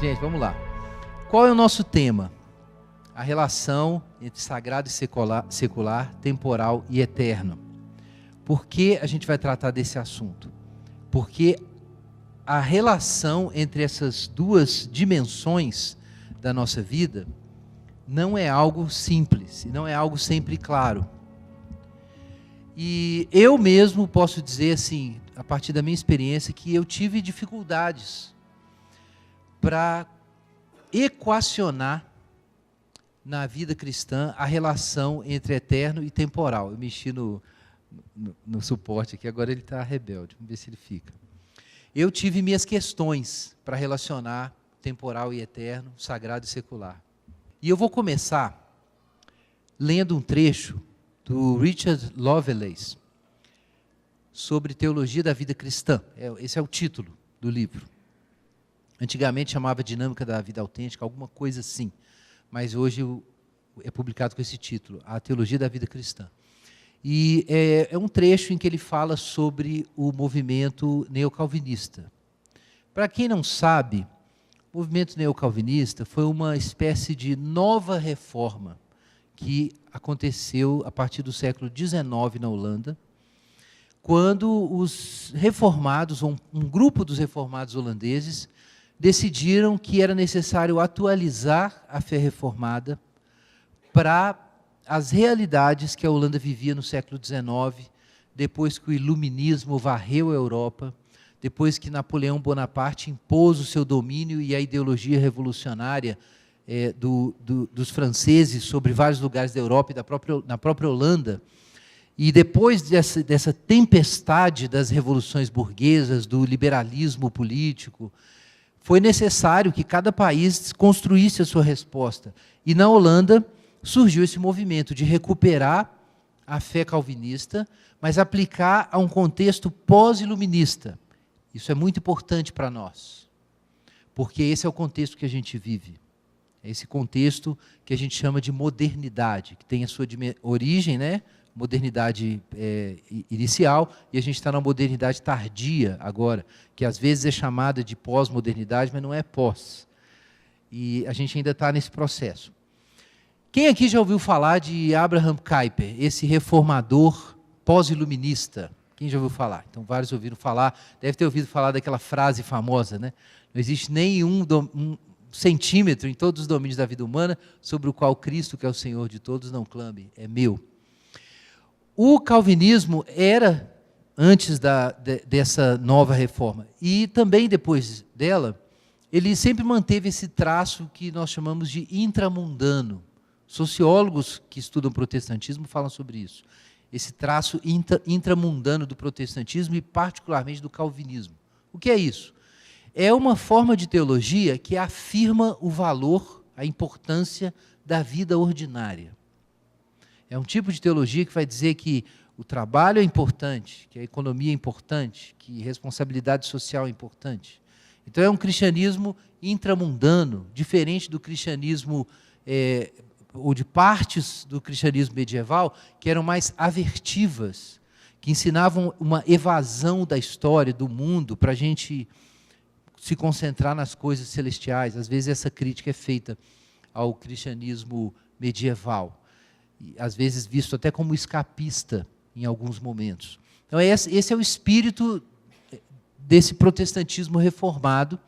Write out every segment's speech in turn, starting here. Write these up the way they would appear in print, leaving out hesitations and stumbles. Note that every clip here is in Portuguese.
Gente, vamos lá. Qual é o nosso tema? A relação entre sagrado e secular, temporal e eterno. Por que a gente vai tratar desse assunto? Porque a relação entre essas duas dimensões da nossa vida não é algo simples, não é algo sempre claro. E eu mesmo posso dizer assim, a partir da minha experiência, que eu tive dificuldades para equacionar na vida cristã a relação entre eterno e temporal. Eu mexi no suporte aqui, agora ele está rebelde, vamos ver se ele fica. Eu tive minhas questões para relacionar temporal e eterno, sagrado e secular. E eu vou começar lendo um trecho do Richard Lovelace sobre teologia da vida cristã. Esse é o título do livro. Antigamente chamava Dinâmica da Vida Autêntica, alguma coisa assim. Mas hoje é publicado com esse título, A Teologia da Vida Cristã. E é um trecho em que ele fala sobre o movimento neocalvinista. Para quem não sabe, o movimento neocalvinista foi uma espécie de nova reforma que aconteceu a partir do século XIX na Holanda, quando os reformados, um grupo dos reformados holandeses, decidiram que era necessário atualizar a fé reformada para as realidades que a Holanda vivia no século XIX, depois que o iluminismo varreu a Europa, depois que Napoleão Bonaparte impôs o seu domínio e a ideologia revolucionária dos franceses sobre vários lugares da Europa e na própria Holanda. E depois dessa tempestade das revoluções burguesas, do liberalismo político, foi necessário que cada país construísse a sua resposta. E na Holanda surgiu esse movimento de recuperar a fé calvinista, mas aplicar a um contexto pós-iluminista. Isso é muito importante para nós, porque esse é o contexto que a gente vive. É esse contexto que a gente chama de modernidade, que tem a sua origem, né? Modernidade inicial, e a gente está na modernidade tardia agora, que às vezes é chamada de pós-modernidade, mas não é pós. E a gente ainda está nesse processo. Quem aqui já ouviu falar de Abraham Kuyper, esse reformador pós-iluminista? Quem já ouviu falar? Então, vários ouviram falar, deve ter ouvido falar daquela frase famosa, né? Não existe nenhum centímetro em todos os domínios da vida humana sobre o qual Cristo, que é o Senhor de todos, não clame, é meu. O calvinismo era antes dessa nova reforma, e também depois dela, ele sempre manteve esse traço que nós chamamos de intramundano. Sociólogos que estudam protestantismo falam sobre isso. Esse traço intramundano do protestantismo e particularmente do calvinismo. O que é isso? É uma forma de teologia que afirma o valor, a importância da vida ordinária. É um tipo de teologia que vai dizer que o trabalho é importante, que a economia é importante, que a responsabilidade social é importante. Então é um cristianismo intramundano, diferente do cristianismo, ou de partes do cristianismo medieval, que eram mais avertivas, que ensinavam uma evasão da história, do mundo, para a gente se concentrar nas coisas celestiais. Às vezes essa crítica é feita ao cristianismo medieval, às vezes visto até como escapista em alguns momentos. Então esse é o espírito desse protestantismo reformado,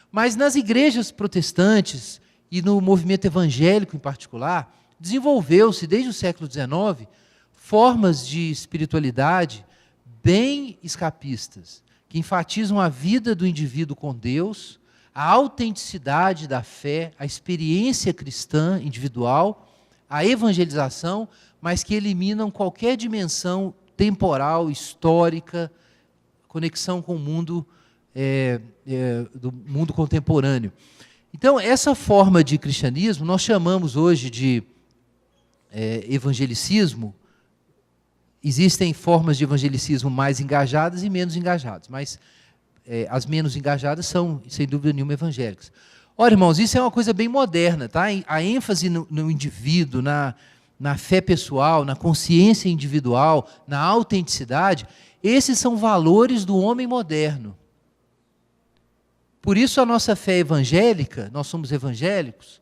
mas nas igrejas protestantes e no movimento evangélico em particular, desenvolveu-se desde o século XIX formas de espiritualidade bem escapistas, que enfatizam a vida do indivíduo com Deus, a autenticidade da fé, a experiência cristã individual, a evangelização, mas que eliminam qualquer dimensão temporal, histórica, conexão com o mundo, do mundo contemporâneo. Então, essa forma de cristianismo, nós chamamos hoje de evangelicismo. Existem formas de evangelicismo mais engajadas e menos engajadas, mas as menos engajadas são, sem dúvida nenhuma, evangélicas. Ora, irmãos, isso é uma coisa bem moderna, tá? A ênfase no indivíduo, na fé pessoal, na consciência individual, na autenticidade, esses são valores do homem moderno. Por isso a nossa fé evangélica, nós somos evangélicos,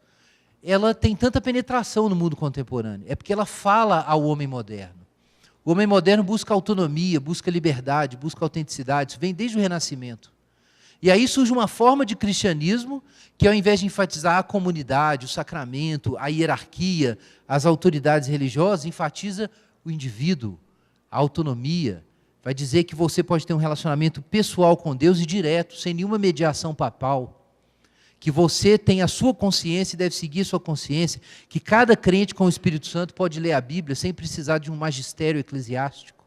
ela tem tanta penetração no mundo contemporâneo. É porque ela fala ao homem moderno. O homem moderno busca autonomia, busca liberdade, busca autenticidade. Isso vem desde o Renascimento. E aí surge uma forma de cristianismo que, ao invés de enfatizar a comunidade, o sacramento, a hierarquia, as autoridades religiosas, enfatiza o indivíduo, a autonomia. Vai dizer que você pode ter um relacionamento pessoal com Deus e direto, sem nenhuma mediação papal. Que você tem a sua consciência e deve seguir a sua consciência. Que cada crente com o Espírito Santo pode ler a Bíblia sem precisar de um magistério eclesiástico.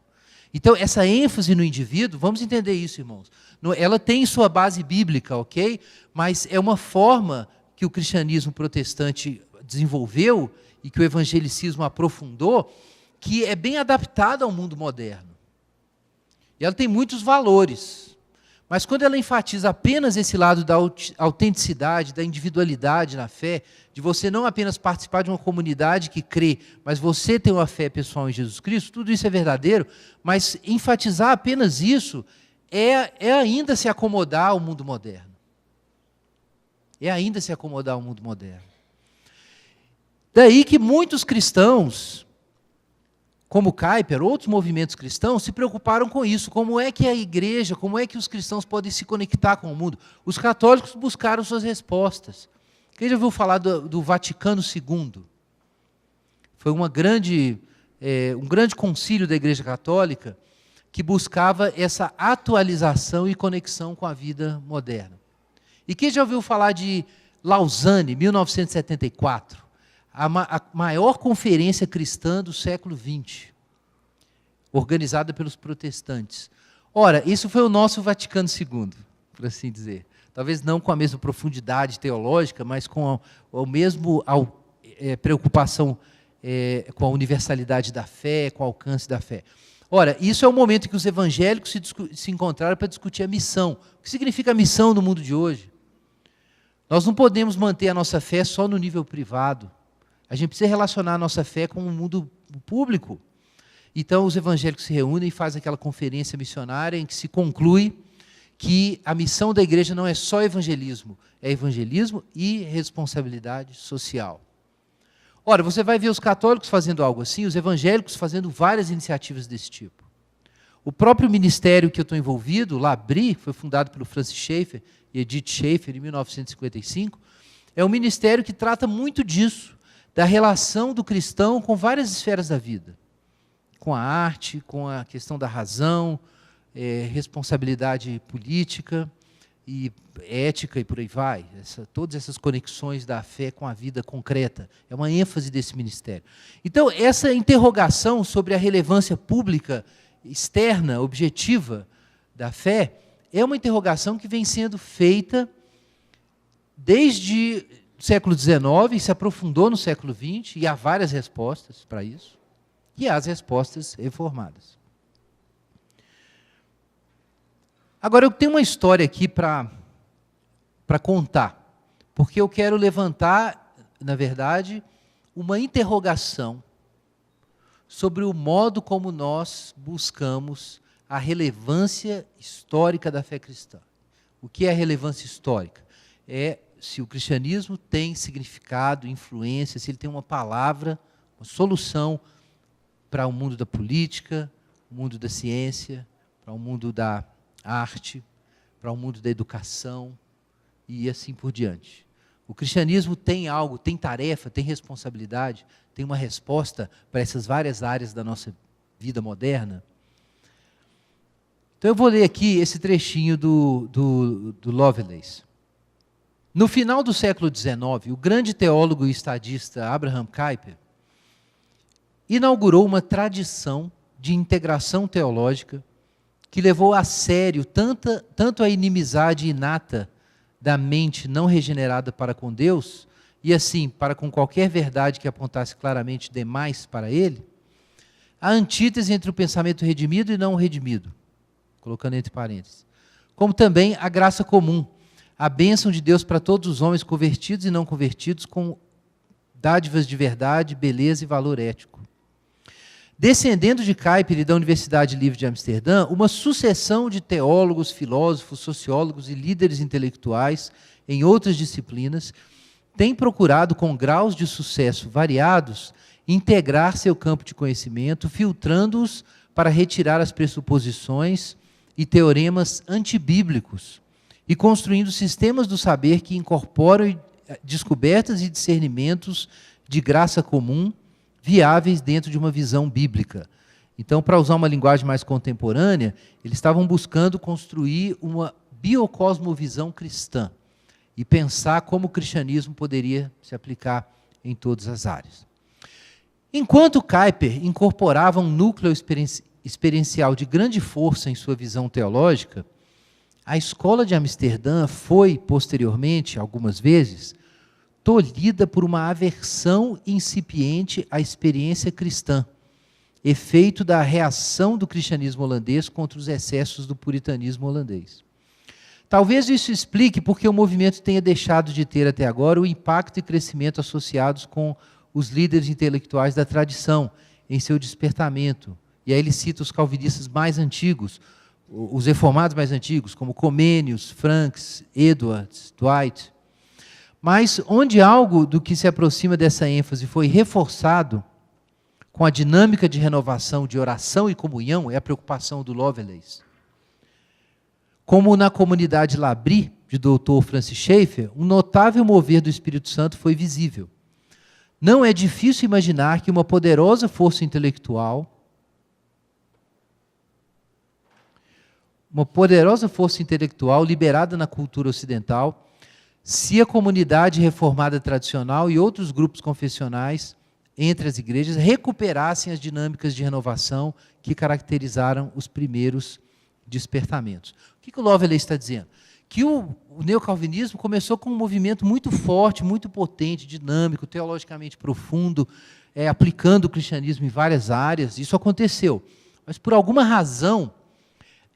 Então, essa ênfase no indivíduo, vamos entender isso, irmãos. Ela tem sua base bíblica, ok? Mas é uma forma que o cristianismo protestante desenvolveu e que o evangelicismo aprofundou, que é bem adaptada ao mundo moderno. E ela tem muitos valores. Mas quando ela enfatiza apenas esse lado da autenticidade, da individualidade na fé, de você não apenas participar de uma comunidade que crê, mas você ter uma fé pessoal em Jesus Cristo, tudo isso é verdadeiro, mas enfatizar apenas isso é ainda se acomodar ao mundo moderno. É ainda se acomodar ao mundo moderno. Daí que muitos cristãos, como Kuyper, outros movimentos cristãos, se preocuparam com isso. Como é que a igreja, como é que os cristãos podem se conectar com o mundo? Os católicos buscaram suas respostas. Quem já ouviu falar do Vaticano II? Foi um grande concílio da Igreja Católica que buscava essa atualização e conexão com a vida moderna. E quem já ouviu falar de Lausanne, 1974? A maior conferência cristã do século XX, organizada pelos protestantes. Ora, isso foi o nosso Vaticano II, por assim dizer. Talvez não com a mesma profundidade teológica, mas com a mesma preocupação com a universalidade da fé, com o alcance da fé. Ora, isso é o momento em que os evangélicos se encontraram para discutir a missão. O que significa a missão no mundo de hoje? Nós não podemos manter a nossa fé só no nível privado. A gente precisa relacionar a nossa fé com o mundo público. Então, os evangélicos se reúnem e fazem aquela conferência missionária em que se conclui que a missão da igreja não é só evangelismo, é evangelismo e responsabilidade social. Ora, você vai ver os católicos fazendo algo assim, os evangélicos fazendo várias iniciativas desse tipo. O próprio ministério que eu estou envolvido, L'Abri, foi fundado pelo Francis Schaeffer e Edith Schaeffer em 1955, é um ministério que trata muito disso, da relação do cristão com várias esferas da vida. Com a arte, com a questão da razão, responsabilidade política e ética e por aí vai. Todas essas conexões da fé com a vida concreta. É uma ênfase desse ministério. Então, essa interrogação sobre a relevância pública, externa, objetiva da fé, é uma interrogação que vem sendo feita desde o século XIX e se aprofundou no século XX, e há várias respostas para isso, e há as respostas reformadas. Agora, eu tenho uma história aqui para contar, porque eu quero levantar, na verdade, uma interrogação sobre o modo como nós buscamos a relevância histórica da fé cristã. O que é a relevância histórica? É se o cristianismo tem significado, influência, se ele tem uma palavra, uma solução para o mundo da política, o mundo da ciência, para o mundo da arte, para o mundo da educação e assim por diante. O cristianismo tem algo, tem tarefa, tem responsabilidade, tem uma resposta para essas várias áreas da nossa vida moderna. Então eu vou ler aqui esse trechinho do Lovelace. No final do século XIX, o grande teólogo e estadista Abraham Kuyper inaugurou uma tradição de integração teológica que levou a sério tanto a inimizade inata da mente não regenerada para com Deus, e assim, para com qualquer verdade que apontasse claramente demais para ele, a antítese entre o pensamento redimido e não redimido, colocando entre parênteses, como também a graça comum, a bênção de Deus para todos os homens convertidos e não convertidos, com dádivas de verdade, beleza e valor ético. Descendendo de Kuyper e da Universidade Livre de Amsterdã, uma sucessão de teólogos, filósofos, sociólogos e líderes intelectuais em outras disciplinas tem procurado, com graus de sucesso variados, integrar seu campo de conhecimento, filtrando-os para retirar as pressuposições e teoremas antibíblicos e construindo sistemas do saber que incorporam descobertas e discernimentos de graça comum viáveis dentro de uma visão bíblica. Então, para usar uma linguagem mais contemporânea, eles estavam buscando construir uma biocosmovisão cristã e pensar como o cristianismo poderia se aplicar em todas as áreas. Enquanto Kuyper incorporava um núcleo experiencial de grande força em sua visão teológica, a escola de Amsterdã foi, posteriormente, algumas vezes, tolhida por uma aversão incipiente à experiência cristã, efeito da reação do cristianismo holandês contra os excessos do puritanismo holandês. Talvez isso explique porque o movimento tenha deixado de ter até agora o impacto e crescimento associados com os líderes intelectuais da tradição em seu despertamento. E aí ele cita os calvinistas mais antigos, os reformados mais antigos, como Comênios, Franks, Edwards, Dwight. Mas onde algo do que se aproxima dessa ênfase foi reforçado com a dinâmica de renovação de oração e comunhão, é a preocupação do Lovelace. Como na comunidade Labri, de Dr. Francis Schaeffer, um notável mover do Espírito Santo foi visível. Não é difícil imaginar que uma poderosa força intelectual liberada na cultura ocidental, se a comunidade reformada tradicional e outros grupos confessionais entre as igrejas recuperassem as dinâmicas de renovação que caracterizaram os primeiros despertamentos. O que o Lovelace está dizendo? Que o neocalvinismo começou com um movimento muito forte, muito potente, dinâmico, teologicamente profundo, aplicando o cristianismo em várias áreas. Isso aconteceu. Mas, por alguma razão,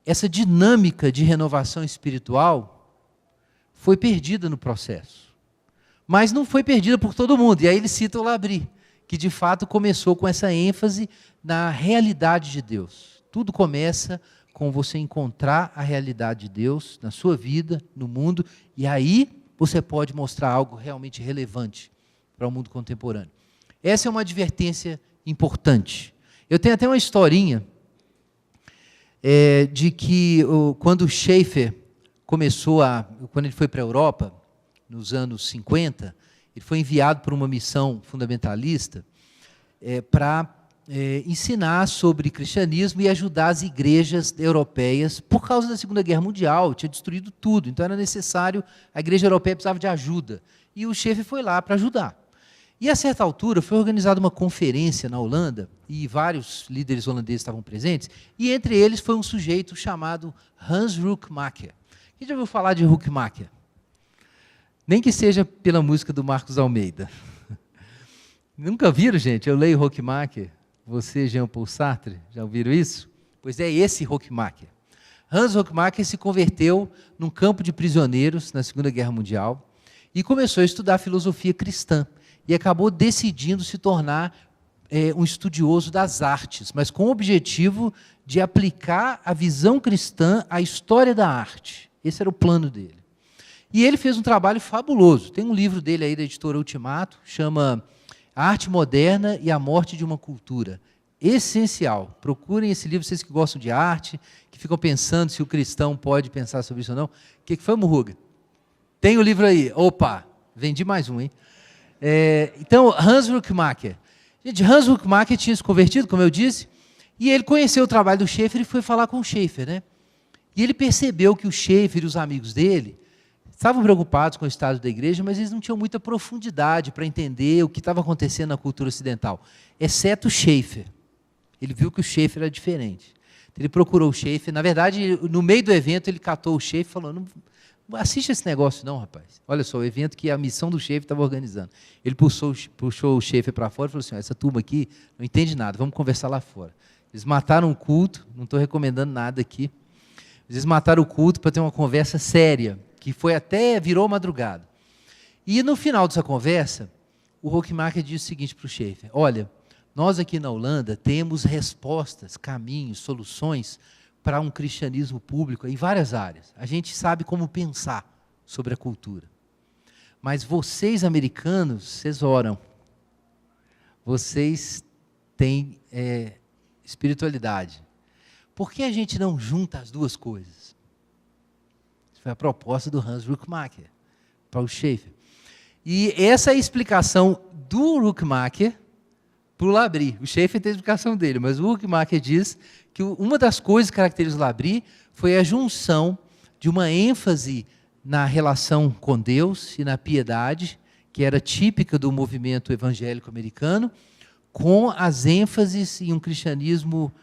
essa dinâmica de renovação espiritual foi perdida no processo. Mas não foi perdida por todo mundo. E aí ele cita o Labri, que de fato começou com essa ênfase na realidade de Deus. Tudo começa com você encontrar a realidade de Deus na sua vida, no mundo, e aí você pode mostrar algo realmente relevante para o mundo contemporâneo. Essa é uma advertência importante. Eu tenho até uma historinha de que quando Schaeffer quando ele foi para a Europa, nos anos 50, ele foi enviado por uma missão fundamentalista para ensinar sobre cristianismo e ajudar as igrejas europeias, por causa da Segunda Guerra Mundial, tinha destruído tudo, então era necessário, a igreja europeia precisava de ajuda, e o Schaeffer foi lá para ajudar. E a certa altura foi organizada uma conferência na Holanda, e vários líderes holandeses estavam presentes, e entre eles foi um sujeito chamado Hans Rookmaaker. Quem já ouviu falar de Rookmaaker? Nem que seja pela música do Marcos Almeida. Nunca viram, gente? Eu leio Rookmaaker. Você, Jean-Paul Sartre, já ouviram isso? Pois é esse Rookmaaker. Hans Rookmaaker se converteu num campo de prisioneiros na Segunda Guerra Mundial e começou a estudar filosofia cristã. E acabou decidindo se tornar um estudioso das artes, mas com o objetivo de aplicar a visão cristã à história da arte. Esse era o plano dele. E ele fez um trabalho fabuloso. Tem um livro dele aí da editora Ultimato, chama A Arte Moderna e a Morte de uma Cultura. Essencial. Procurem esse livro, vocês que gostam de arte, que ficam pensando se o cristão pode pensar sobre isso ou não. O que foi, Murruga? Tem o livro aí. Opa, vendi mais um, hein? Então, Hans Rookmaaker. Gente, Hans Rookmaaker tinha se convertido, como eu disse, e ele conheceu o trabalho do Schaeffer e foi falar com o Schaeffer, né? E ele percebeu que o Schaeffer e os amigos dele estavam preocupados com o estado da igreja, mas eles não tinham muita profundidade para entender o que estava acontecendo na cultura ocidental, exceto o Schaeffer. Ele viu que o Schaeffer era diferente. Ele procurou o Schaeffer. Na verdade, no meio do evento, ele catou o Schaeffer e falou: não assiste esse negócio não, rapaz. Olha só, o evento que a missão do Schaeffer estava organizando. Ele puxou o Schaeffer para fora e falou assim: essa turma aqui não entende nada, vamos conversar lá fora. Eles mataram o culto, não estou recomendando nada aqui. Eles mataram o culto para ter uma conversa séria, que virou madrugada. E no final dessa conversa, o Rookmaaker disse o seguinte para o Schaeffer: olha, Nós aqui na Holanda temos respostas, caminhos, soluções para um cristianismo público em várias áreas. A gente sabe como pensar sobre a cultura. Mas vocês, americanos, vocês oram. Vocês têm espiritualidade. Por que a gente não junta as duas coisas? Isso foi a proposta do Hans Ruckmacher, para o Schaeffer. E essa é a explicação do Ruckmacher para o Labrie. O Schaeffer tem a explicação dele, mas o Ruckmacher diz que uma das coisas que caracteriza o Labrie foi a junção de uma ênfase na relação com Deus e na piedade, que era típica do movimento evangélico americano, com as ênfases em um cristianismo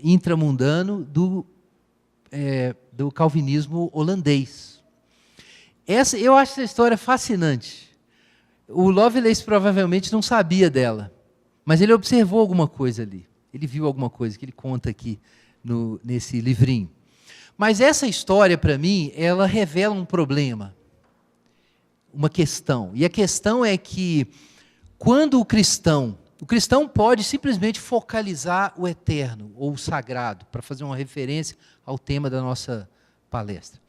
intramundano do calvinismo holandês. Eu acho essa história fascinante. O Lovelace provavelmente não sabia dela, mas ele observou alguma coisa ali. Ele viu alguma coisa que ele conta aqui nesse livrinho. Mas essa história, para mim, ela revela um problema, uma questão. E a questão é que, quando o cristão pode simplesmente focalizar o eterno, ou o sagrado, para fazer uma referência ao tema da nossa palestra.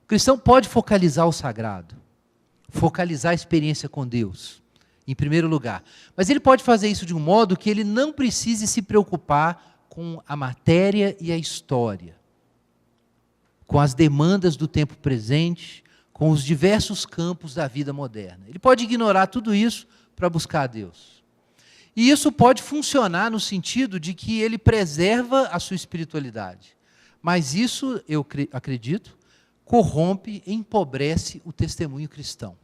O cristão pode focalizar o sagrado, focalizar a experiência com Deus, em primeiro lugar. Mas ele pode fazer isso de um modo que ele não precise se preocupar com a matéria e a história, com as demandas do tempo presente, com os diversos campos da vida moderna. Ele pode ignorar tudo isso para buscar a Deus. E isso pode funcionar no sentido de que ele preserva a sua espiritualidade. Mas isso, eu acredito, corrompe, empobrece o testemunho cristão.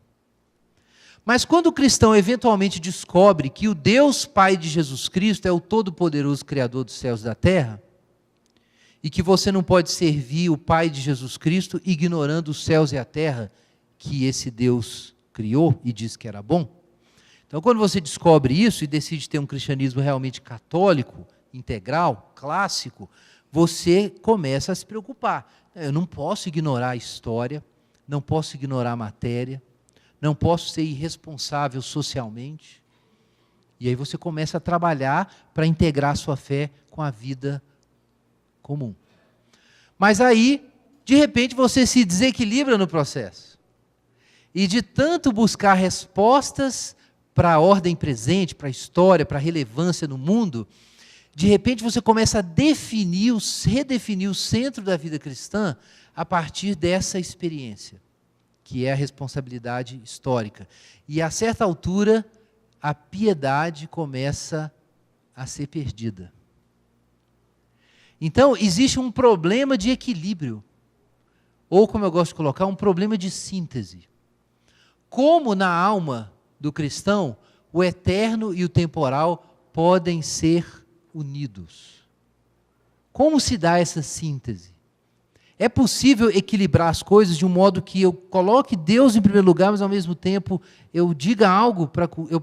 Mas quando o cristão eventualmente descobre que o Deus Pai de Jesus Cristo é o Todo-Poderoso Criador dos céus e da terra, e que você não pode servir o Pai de Jesus Cristo ignorando os céus e a terra que esse Deus criou e disse que era bom. Então, quando você descobre isso e decide ter um cristianismo realmente católico, integral, clássico, você começa a se preocupar. Eu não posso ignorar a história, não posso ignorar a matéria, não posso ser irresponsável socialmente. E aí você começa a trabalhar para integrar a sua fé com a vida comum. Mas aí, de repente, você se desequilibra no processo. E de tanto buscar respostas para a ordem presente, para a história, para a relevância no mundo, de repente você começa a redefinir o centro da vida cristã a partir dessa experiência, que é a responsabilidade histórica. E a certa altura, a piedade começa a ser perdida. Então, existe um problema de equilíbrio, ou, como eu gosto de colocar, um problema de síntese. Como na alma do cristão, o eterno e o temporal podem ser unidos. Como se dá essa síntese? É possível equilibrar as coisas de um modo que eu coloque Deus em primeiro lugar, mas ao mesmo tempo eu diga algo, eu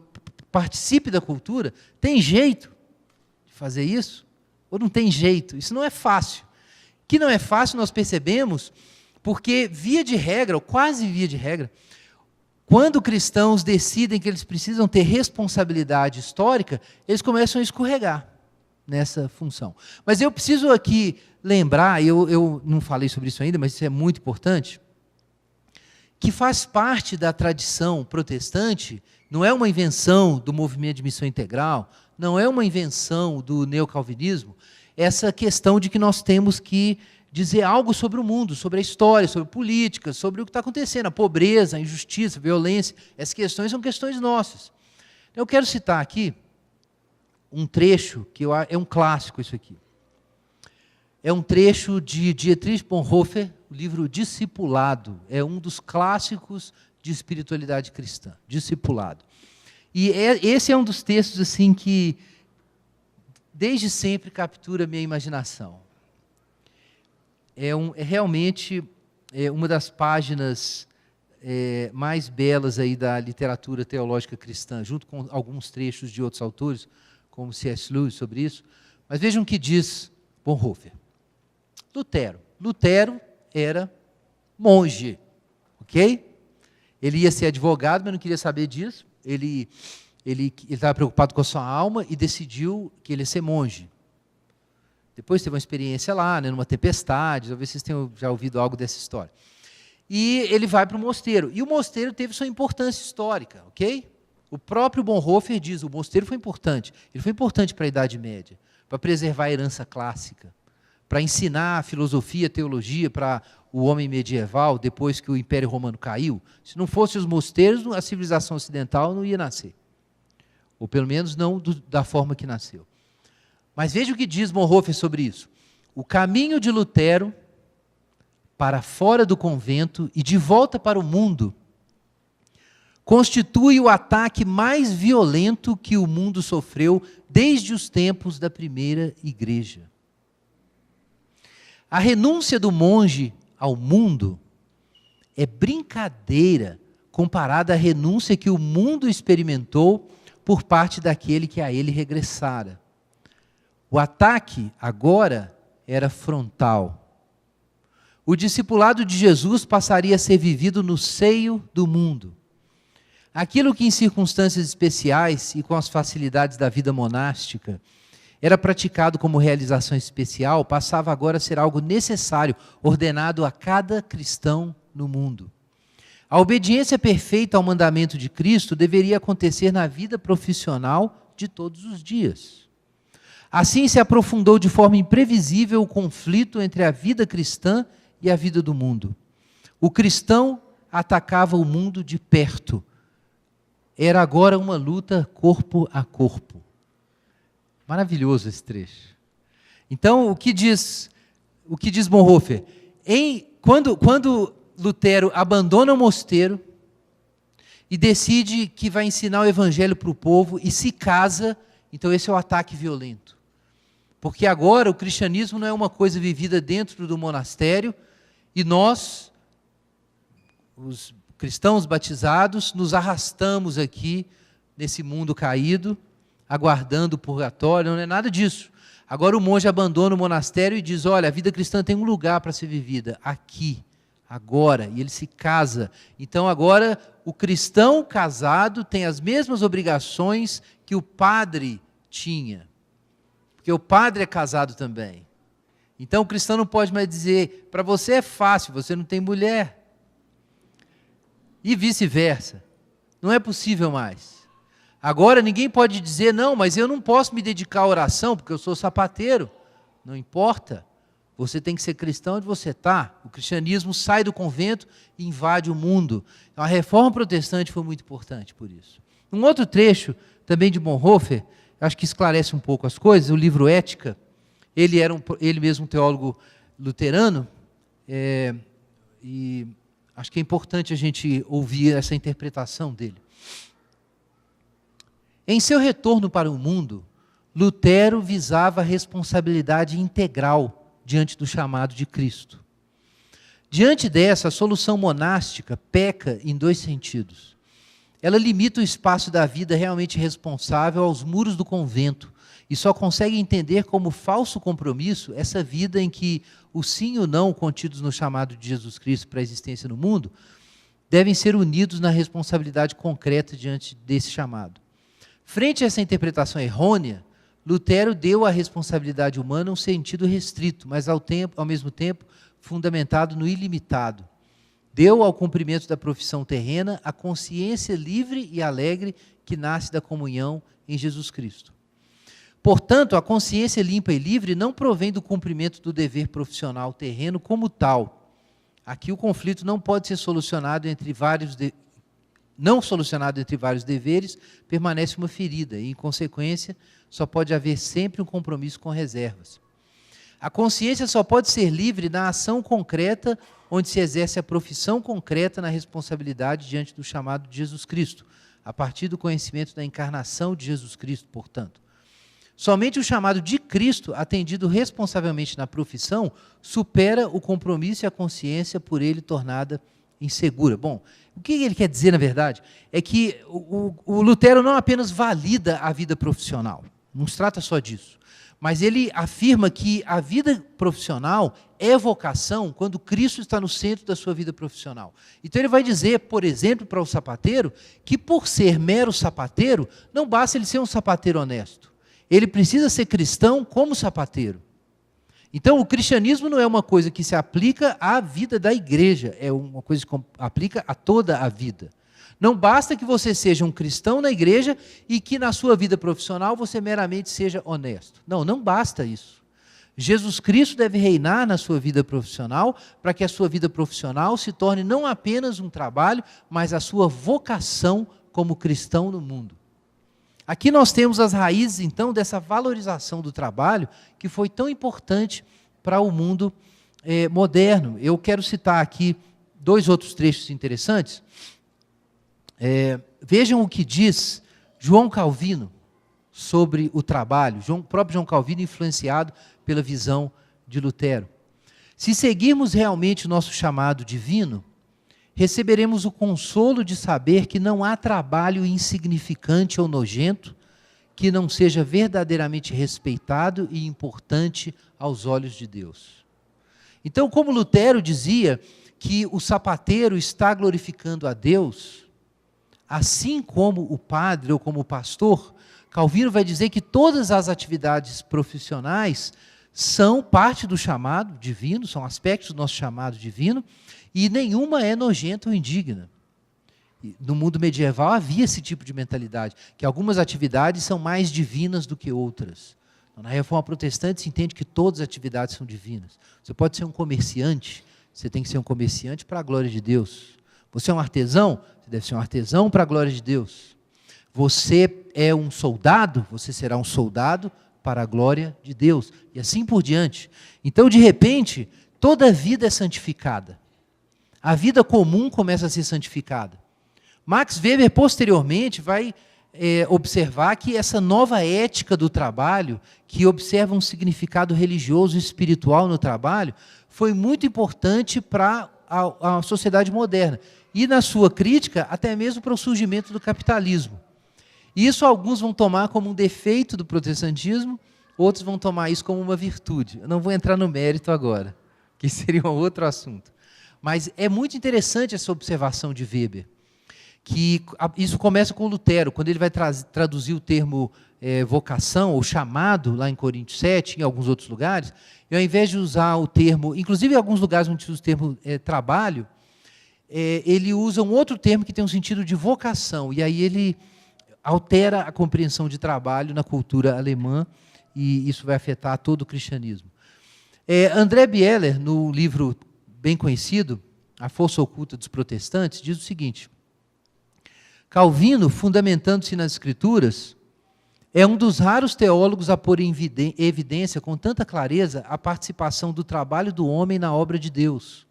participe da cultura? Tem jeito de fazer isso? Ou não tem jeito? Isso não é fácil. Que não é fácil, nós percebemos, porque via de regra, ou quase via de regra, quando cristãos decidem que eles precisam ter responsabilidade histórica, eles começam a escorregar nessa função. Mas eu preciso aqui lembrar, eu não falei sobre isso ainda, mas isso é muito importante, que faz parte da tradição protestante, não é uma invenção do movimento de missão integral, não é uma invenção do neocalvinismo, essa questão de que nós temos que dizer algo sobre o mundo, sobre a história, sobre política, sobre o que está acontecendo, a pobreza, a injustiça, a violência. Essas questões são questões nossas. Eu quero citar aqui um trecho, que é um clássico isso aqui. É um trecho de Dietrich Bonhoeffer, o livro Discipulado. É um dos clássicos de espiritualidade cristã, Discipulado. E esse é um dos textos assim que, desde sempre, captura a minha imaginação. É realmente uma das páginas mais belas aí da literatura teológica cristã, junto com alguns trechos de outros autores, como C.S. Lewis, sobre isso. Mas vejam o que diz Bonhoeffer. Lutero era monge, ok? Ele ia ser advogado, mas não queria saber disso. Ele ele estava preocupado com a sua alma e decidiu que ele ia ser monge. Depois teve uma experiência lá, né, numa tempestade, talvez vocês tenham já ouvido algo dessa história. E ele vai para o mosteiro. E o mosteiro teve sua importância histórica, ok? O próprio Bonhoeffer diz, o mosteiro foi importante. Ele foi importante para a Idade Média, para preservar a herança clássica, para ensinar a filosofia, a teologia para o homem medieval, depois que o Império Romano caiu. Se não fossem os mosteiros, a civilização ocidental não ia nascer. Ou pelo menos não da forma que nasceu. Mas veja o que diz Bonhoeffer sobre isso. O caminho de Lutero para fora do convento e de volta para o mundo constitui o ataque mais violento que o mundo sofreu desde os tempos da primeira igreja. A renúncia do monge ao mundo é brincadeira comparada à renúncia que o mundo experimentou por parte daquele que a ele regressara. O ataque agora era frontal. O discipulado de Jesus passaria a ser vivido no seio do mundo. Aquilo que em circunstâncias especiais e com as facilidades da vida monástica era praticado como realização especial, passava agora a ser algo necessário, ordenado a cada cristão no mundo. A obediência perfeita ao mandamento de Cristo deveria acontecer na vida profissional de todos os dias. Assim se aprofundou de forma imprevisível o conflito entre a vida cristã e a vida do mundo. O cristão atacava o mundo de perto. Era agora uma luta corpo a corpo. Maravilhoso esse trecho. Então, o que diz Bonhoeffer? Quando Lutero abandona o mosteiro e decide que vai ensinar o evangelho para o povo e se casa, então esse é o ataque violento. Porque agora o cristianismo não é uma coisa vivida dentro do monastério e nós, os cristãos batizados, nos arrastamos aqui nesse mundo caído, aguardando o purgatório, não é nada disso. Agora o monge abandona o monastério e diz, olha, a vida cristã tem um lugar para ser vivida, aqui, agora, e ele se casa. Então agora o cristão casado tem as mesmas obrigações que o padre tinha, porque o padre é casado também. Então o cristão não pode mais dizer, para você é fácil, você não tem mulher. E vice-versa. Não é possível mais. Agora ninguém pode dizer, não, mas eu não posso me dedicar à oração, porque eu sou sapateiro. Não importa. Você tem que ser cristão onde você está. O cristianismo sai do convento e invade o mundo. Então, a reforma protestante foi muito importante por isso. Um outro trecho, também de Bonhoeffer, acho que esclarece um pouco as coisas, o livro Ética. Ele era ele mesmo um teólogo luterano, e acho que é importante a gente ouvir essa interpretação dele. Em seu retorno para o mundo, Lutero visava a responsabilidade integral diante do chamado de Cristo. Diante dessa, a solução monástica peca em dois sentidos. Ela limita o espaço da vida realmente responsável aos muros do convento e só consegue entender como falso compromisso essa vida em que o sim e o não contidos no chamado de Jesus Cristo para a existência no mundo devem ser unidos na responsabilidade concreta diante desse chamado. Frente a essa interpretação errônea, Lutero deu à responsabilidade humana um sentido restrito, mas ao mesmo tempo fundamentado no ilimitado. Deu ao cumprimento da profissão terrena a consciência livre e alegre que nasce da comunhão em Jesus Cristo. Portanto, a consciência limpa e livre não provém do cumprimento do dever profissional terreno como tal. Aqui o conflito não pode ser solucionado entre vários deveres, permanece uma ferida e, em consequência, só pode haver sempre um compromisso com reservas. A consciência só pode ser livre na ação concreta, onde se exerce a profissão concreta na responsabilidade diante do chamado de Jesus Cristo, a partir do conhecimento da encarnação de Jesus Cristo, portanto. Somente o chamado de Cristo, atendido responsavelmente na profissão, supera o compromisso e a consciência por ele tornada insegura. Bom, o que ele quer dizer, na verdade, é que o Lutero não apenas valida a vida profissional, não se trata só disso, Mas ele afirma que a vida profissional é vocação quando Cristo está no centro da sua vida profissional. Então ele vai dizer, por exemplo, para o sapateiro, que por ser mero sapateiro, não basta ele ser um sapateiro honesto. Ele precisa ser cristão como sapateiro. Então o cristianismo não é uma coisa que se aplica à vida da igreja, é uma coisa que aplica a toda a vida. Não basta que você seja um cristão na igreja e que na sua vida profissional você meramente seja honesto. Não, não basta isso. Jesus Cristo deve reinar na sua vida profissional para que a sua vida profissional se torne não apenas um trabalho, mas a sua vocação como cristão no mundo. Aqui nós temos as raízes, então, dessa valorização do trabalho que foi tão importante para o mundo moderno. Eu quero citar aqui 2 outros trechos interessantes. Vejam o que diz João Calvino sobre o trabalho. O próprio João Calvino influenciado pela visão de Lutero. Se seguirmos realmente o nosso chamado divino, receberemos o consolo de saber que não há trabalho insignificante ou nojento que não seja verdadeiramente respeitado e importante aos olhos de Deus. Então, como Lutero dizia que o sapateiro está glorificando a Deus, assim como o padre ou como o pastor, Calvino vai dizer que todas as atividades profissionais são parte do chamado divino, são aspectos do nosso chamado divino, e nenhuma é nojenta ou indigna. No mundo medieval havia esse tipo de mentalidade, que algumas atividades são mais divinas do que outras. Na Reforma Protestante se entende que todas as atividades são divinas. Você pode ser um comerciante, você tem que ser um comerciante para a glória de Deus. Você é um artesão, você deve ser um artesão para a glória de Deus. Você é um soldado, você será um soldado para a glória de Deus. E assim por diante. Então, de repente, toda a vida é santificada. A vida comum começa a ser santificada. Max Weber, posteriormente, vai observar que essa nova ética do trabalho, que observa um significado religioso e espiritual no trabalho, foi muito importante para a sociedade moderna. E, na sua crítica, até mesmo para o surgimento do capitalismo. Isso alguns vão tomar como um defeito do protestantismo, outros vão tomar isso como uma virtude. Eu não vou entrar no mérito agora, que seria um outro assunto. Mas é muito interessante essa observação de Weber, que isso começa com Lutero, quando ele vai traduzir o termo vocação, ou chamado, lá em Coríntios 7, em alguns outros lugares, e ao invés de usar o termo, inclusive em alguns lugares onde se usa o termo trabalho, ele usa um outro termo que tem um sentido de vocação, e aí ele altera a compreensão de trabalho na cultura alemã, e isso vai afetar todo o cristianismo. André Bieler, no livro bem conhecido, A Força Oculta dos Protestantes, diz o seguinte: Calvino, fundamentando-se nas Escrituras, é um dos raros teólogos a pôr em evidência com tanta clareza a participação do trabalho do homem na obra de Deus.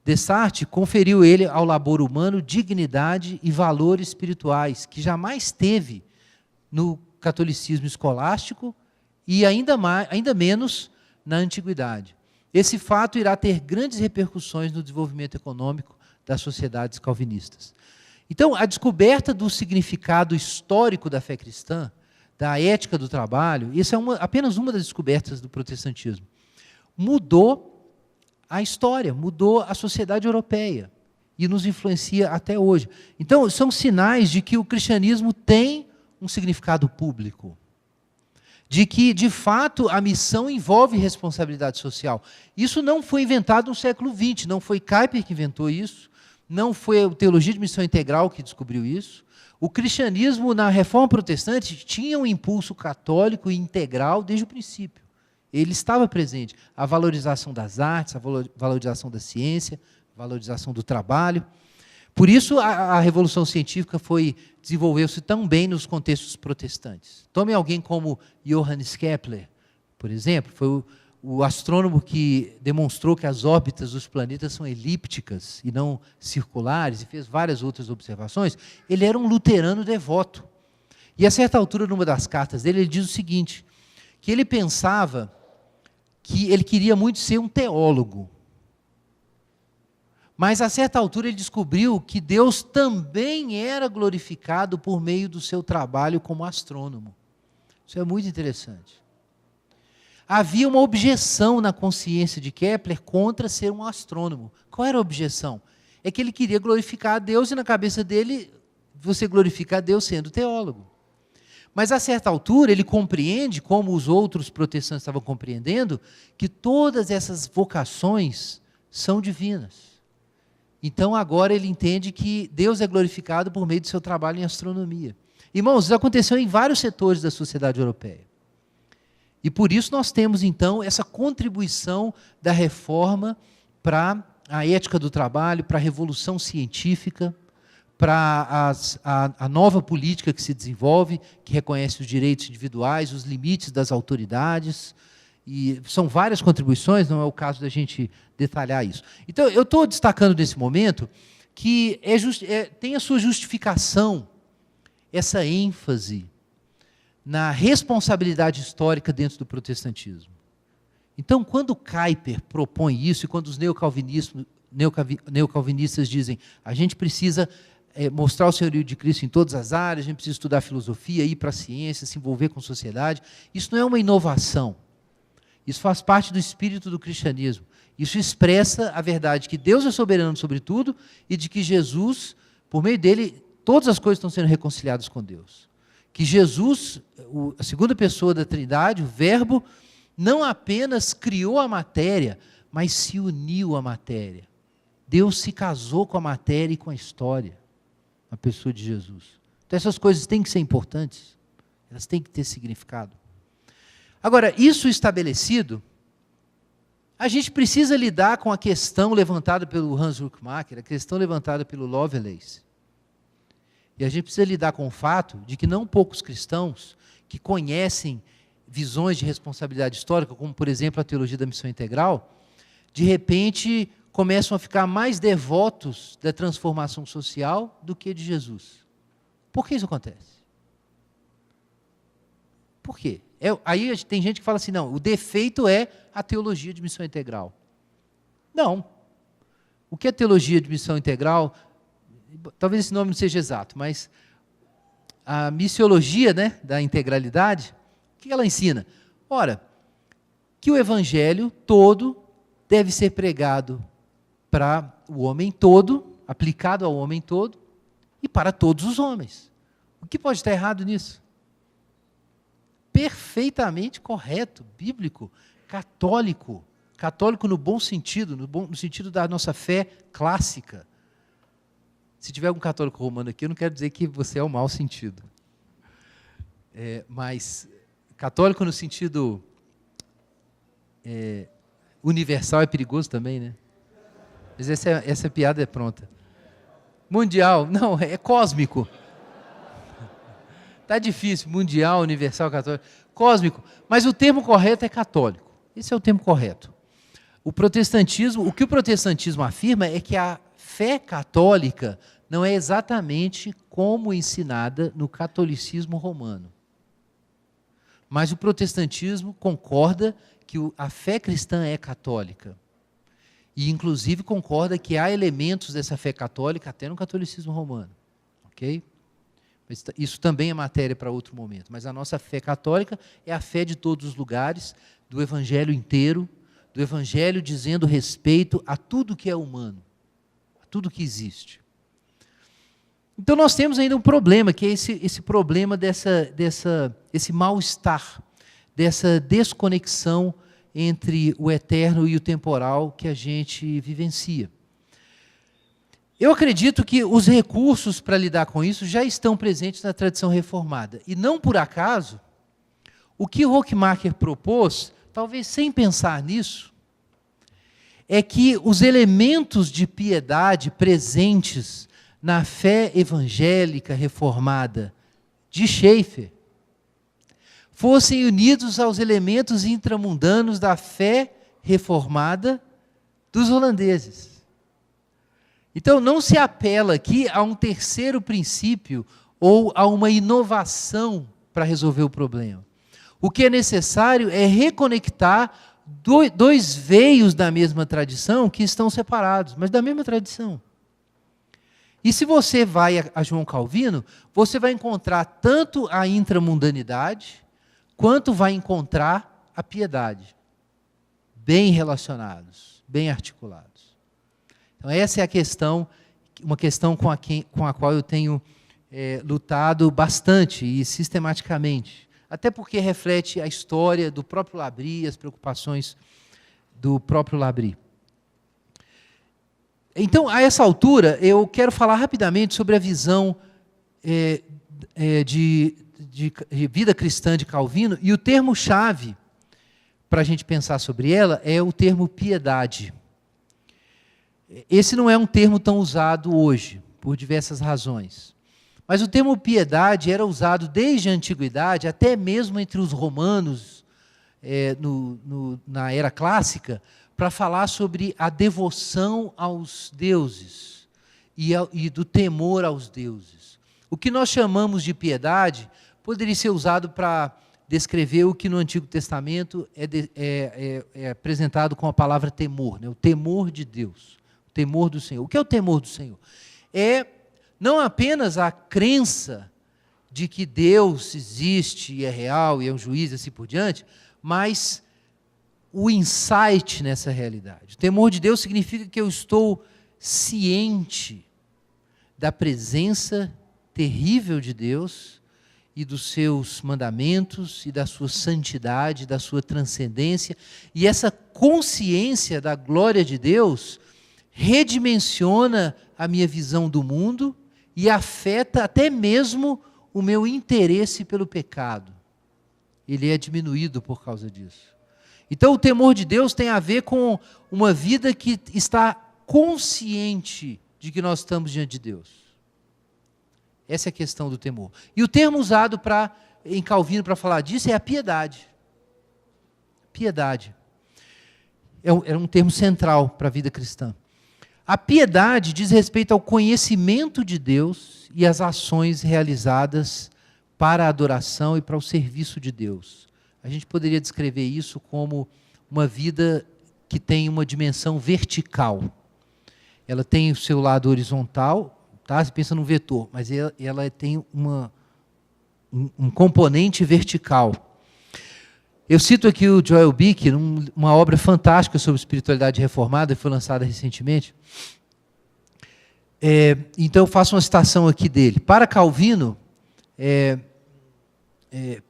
Descartes conferiu ele ao labor humano dignidade e valores espirituais que jamais teve no catolicismo escolástico e ainda menos na antiguidade. Esse fato irá ter grandes repercussões no desenvolvimento econômico das sociedades calvinistas. Então, a descoberta do significado histórico da fé cristã, da ética do trabalho, isso é apenas uma das descobertas do protestantismo. Mudou a história, mudou a sociedade europeia e nos influencia até hoje. Então, são sinais de que o cristianismo tem um significado público, de que, de fato, a missão envolve responsabilidade social. Isso não foi inventado no século XX, não foi Kuyper que inventou isso, não foi a teologia de missão integral que descobriu isso. O cristianismo, na Reforma Protestante, tinha um impulso católico e integral desde o princípio. Ele estava presente. A valorização das artes, a valorização da ciência, a valorização do trabalho. Por isso, a Revolução Científica desenvolveu-se tão bem nos contextos protestantes. Tome alguém como Johannes Kepler, por exemplo, foi o astrônomo que demonstrou que as órbitas dos planetas são elípticas e não circulares, e fez várias outras observações. Ele era um luterano devoto. E, a certa altura, numa das cartas dele, ele diz o seguinte, que ele pensava que ele queria muito ser um teólogo. Mas, a certa altura, ele descobriu que Deus também era glorificado por meio do seu trabalho como astrônomo. Isso é muito interessante. Havia uma objeção na consciência de Kepler contra ser um astrônomo. Qual era a objeção? É que ele queria glorificar a Deus, e na cabeça dele, você glorifica a Deus sendo teólogo. Mas, a certa altura, ele compreende, como os outros protestantes estavam compreendendo, que todas essas vocações são divinas. Então, agora ele entende que Deus é glorificado por meio do seu trabalho em astronomia. Irmãos, isso aconteceu em vários setores da sociedade europeia. E por isso nós temos, então, essa contribuição da reforma para a ética do trabalho, para a revolução científica, para a nova política que se desenvolve, que reconhece os direitos individuais, os limites das autoridades. E são várias contribuições, não é o caso da gente detalhar isso. Então, eu estou destacando nesse momento que tem a sua justificação, essa ênfase na responsabilidade histórica dentro do protestantismo. Então, quando Kuyper propõe isso, e quando os neocalvinistas dizem a gente precisa mostrar o senhorio de Cristo em todas as áreas, a gente precisa estudar filosofia, ir para a ciência, se envolver com a sociedade, isso não é uma inovação. Isso faz parte do espírito do cristianismo. Isso expressa a verdade que Deus é soberano sobre tudo e de que Jesus, por meio dele, todas as coisas estão sendo reconciliadas com Deus. Que Jesus, a segunda pessoa da Trindade, o Verbo, não apenas criou a matéria, mas se uniu à matéria. Deus se casou com a matéria e com a história, na pessoa de Jesus. Então essas coisas têm que ser importantes, elas têm que ter significado. Agora, isso estabelecido, a gente precisa lidar com a questão levantada pelo Hans Huckmacher, a questão levantada pelo Lovelace. E a gente precisa lidar com o fato de que não poucos cristãos que conhecem visões de responsabilidade histórica, como, por exemplo, a teologia da missão integral, de repente começam a ficar mais devotos da transformação social do que de Jesus. Por que isso acontece? Por quê? Aí tem gente que fala assim, não, o defeito é a teologia de missão integral. Não. O que é teologia de missão integral? Talvez esse nome não seja exato, mas a missiologia, né, da integralidade, o que ela ensina? Ora, que o evangelho todo deve ser pregado para o homem todo, aplicado ao homem todo, e para todos os homens. O que pode estar errado nisso? Perfeitamente correto, bíblico, católico. Católico no bom sentido, no sentido da nossa fé clássica. Se tiver algum católico romano aqui, eu não quero dizer que você é o mau sentido. Mas católico no sentido universal é perigoso também, né? Mas essa piada é pronta. Mundial, não, é cósmico. Está difícil, mundial, universal, católico. Cósmico, mas o termo correto é católico. Esse é o termo correto. O que o protestantismo afirma é que a fé católica não é exatamente como ensinada no catolicismo romano. Mas o protestantismo concorda que a fé cristã é católica. E, inclusive, concorda que há elementos dessa fé católica até no catolicismo romano. Ok? Isso também é matéria para outro momento. Mas a nossa fé católica é a fé de todos os lugares, do evangelho inteiro, do evangelho dizendo respeito a tudo que é humano, a tudo que existe. Então nós temos ainda um problema, que é esse problema esse mal-estar, dessa desconexão entre o eterno e o temporal que a gente vivencia. Eu acredito que os recursos para lidar com isso já estão presentes na tradição reformada. E não por acaso, o que Huckmacher propôs, talvez sem pensar nisso, é que os elementos de piedade presentes na fé evangélica reformada de Schaeffer fossem unidos aos elementos intramundanos da fé reformada dos holandeses. Então, não se apela aqui a um terceiro princípio ou a uma inovação para resolver o problema. O que é necessário é reconectar dois veios da mesma tradição que estão separados, mas da mesma tradição. E se você vai a João Calvino, você vai encontrar tanto a intramundanidade, quanto vai encontrar a piedade, bem relacionados, bem articulados. Então essa é a questão, uma questão com a qual eu tenho lutado bastante e sistematicamente, até porque reflete a história do próprio Labri, as preocupações do próprio Labri. Então, a essa altura, eu quero falar rapidamente sobre a visão de vida cristã de Calvino, e o termo-chave para a gente pensar sobre ela é o termo piedade. Esse não é um termo tão usado hoje, por diversas razões. Mas o termo piedade era usado desde a antiguidade, até mesmo entre os romanos, na era clássica, para falar sobre a devoção aos deuses e do temor aos deuses. O que nós chamamos de piedade poderia ser usado para descrever o que no Antigo Testamento é apresentado com a palavra temor, né? O temor de Deus, o temor do Senhor. O que é o temor do Senhor? É não apenas a crença de que Deus existe e é real e é um juiz e assim por diante, mas o insight nessa realidade. O temor de Deus significa que eu estou ciente da presença terrível de Deus e dos seus mandamentos e da sua santidade, da sua transcendência. E essa consciência da glória de Deus redimensiona a minha visão do mundo e afeta até mesmo o meu interesse pelo pecado. Ele é diminuído por causa disso. Então, o temor de Deus tem a ver com uma vida que está consciente de que nós estamos diante de Deus. Essa é a questão do temor. E o termo usado em Calvino para falar disso é a piedade. Piedade. É um termo central para a vida cristã. A piedade diz respeito ao conhecimento de Deus e às ações realizadas para a adoração e para o serviço de Deus. A gente poderia descrever isso como uma vida que tem uma dimensão vertical. Ela tem o seu lado horizontal, tá? Você pensa num vetor, mas ela tem um componente vertical. Eu cito aqui o Joel Bick, uma obra fantástica sobre espiritualidade reformada, que foi lançada recentemente. Então eu faço uma citação aqui dele. Para Calvino,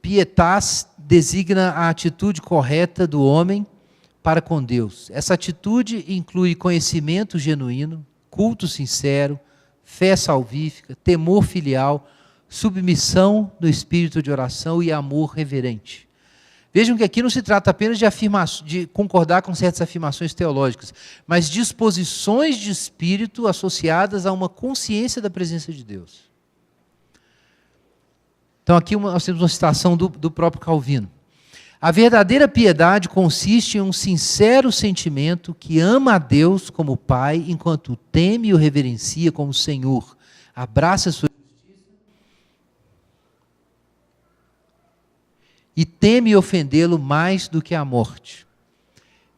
pietas designa a atitude correta do homem para com Deus. Essa atitude inclui conhecimento genuíno, culto sincero, fé salvífica, temor filial, submissão no espírito de oração e amor reverente. Vejam que aqui não se trata apenas de concordar com certas afirmações teológicas, mas disposições de espírito associadas a uma consciência da presença de Deus. Então aqui nós temos uma citação do próprio Calvino. A verdadeira piedade consiste em um sincero sentimento que ama a Deus como Pai, enquanto o teme e o reverencia como Senhor. Abraça a sua justiça e teme ofendê-lo mais do que a morte.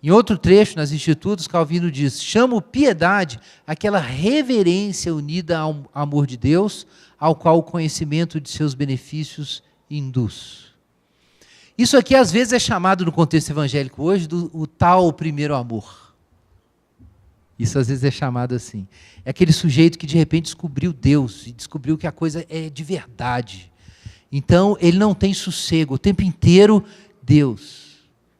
Em outro trecho, nas Institutos, Calvino diz: chamo piedade aquela reverência unida ao amor de Deus, ao qual o conhecimento de seus benefícios induz. Isso aqui às vezes é chamado no contexto evangélico hoje o tal primeiro amor. Isso às vezes é chamado assim. É aquele sujeito que de repente descobriu Deus e descobriu que a coisa é de verdade. Então ele não tem sossego, o tempo inteiro Deus.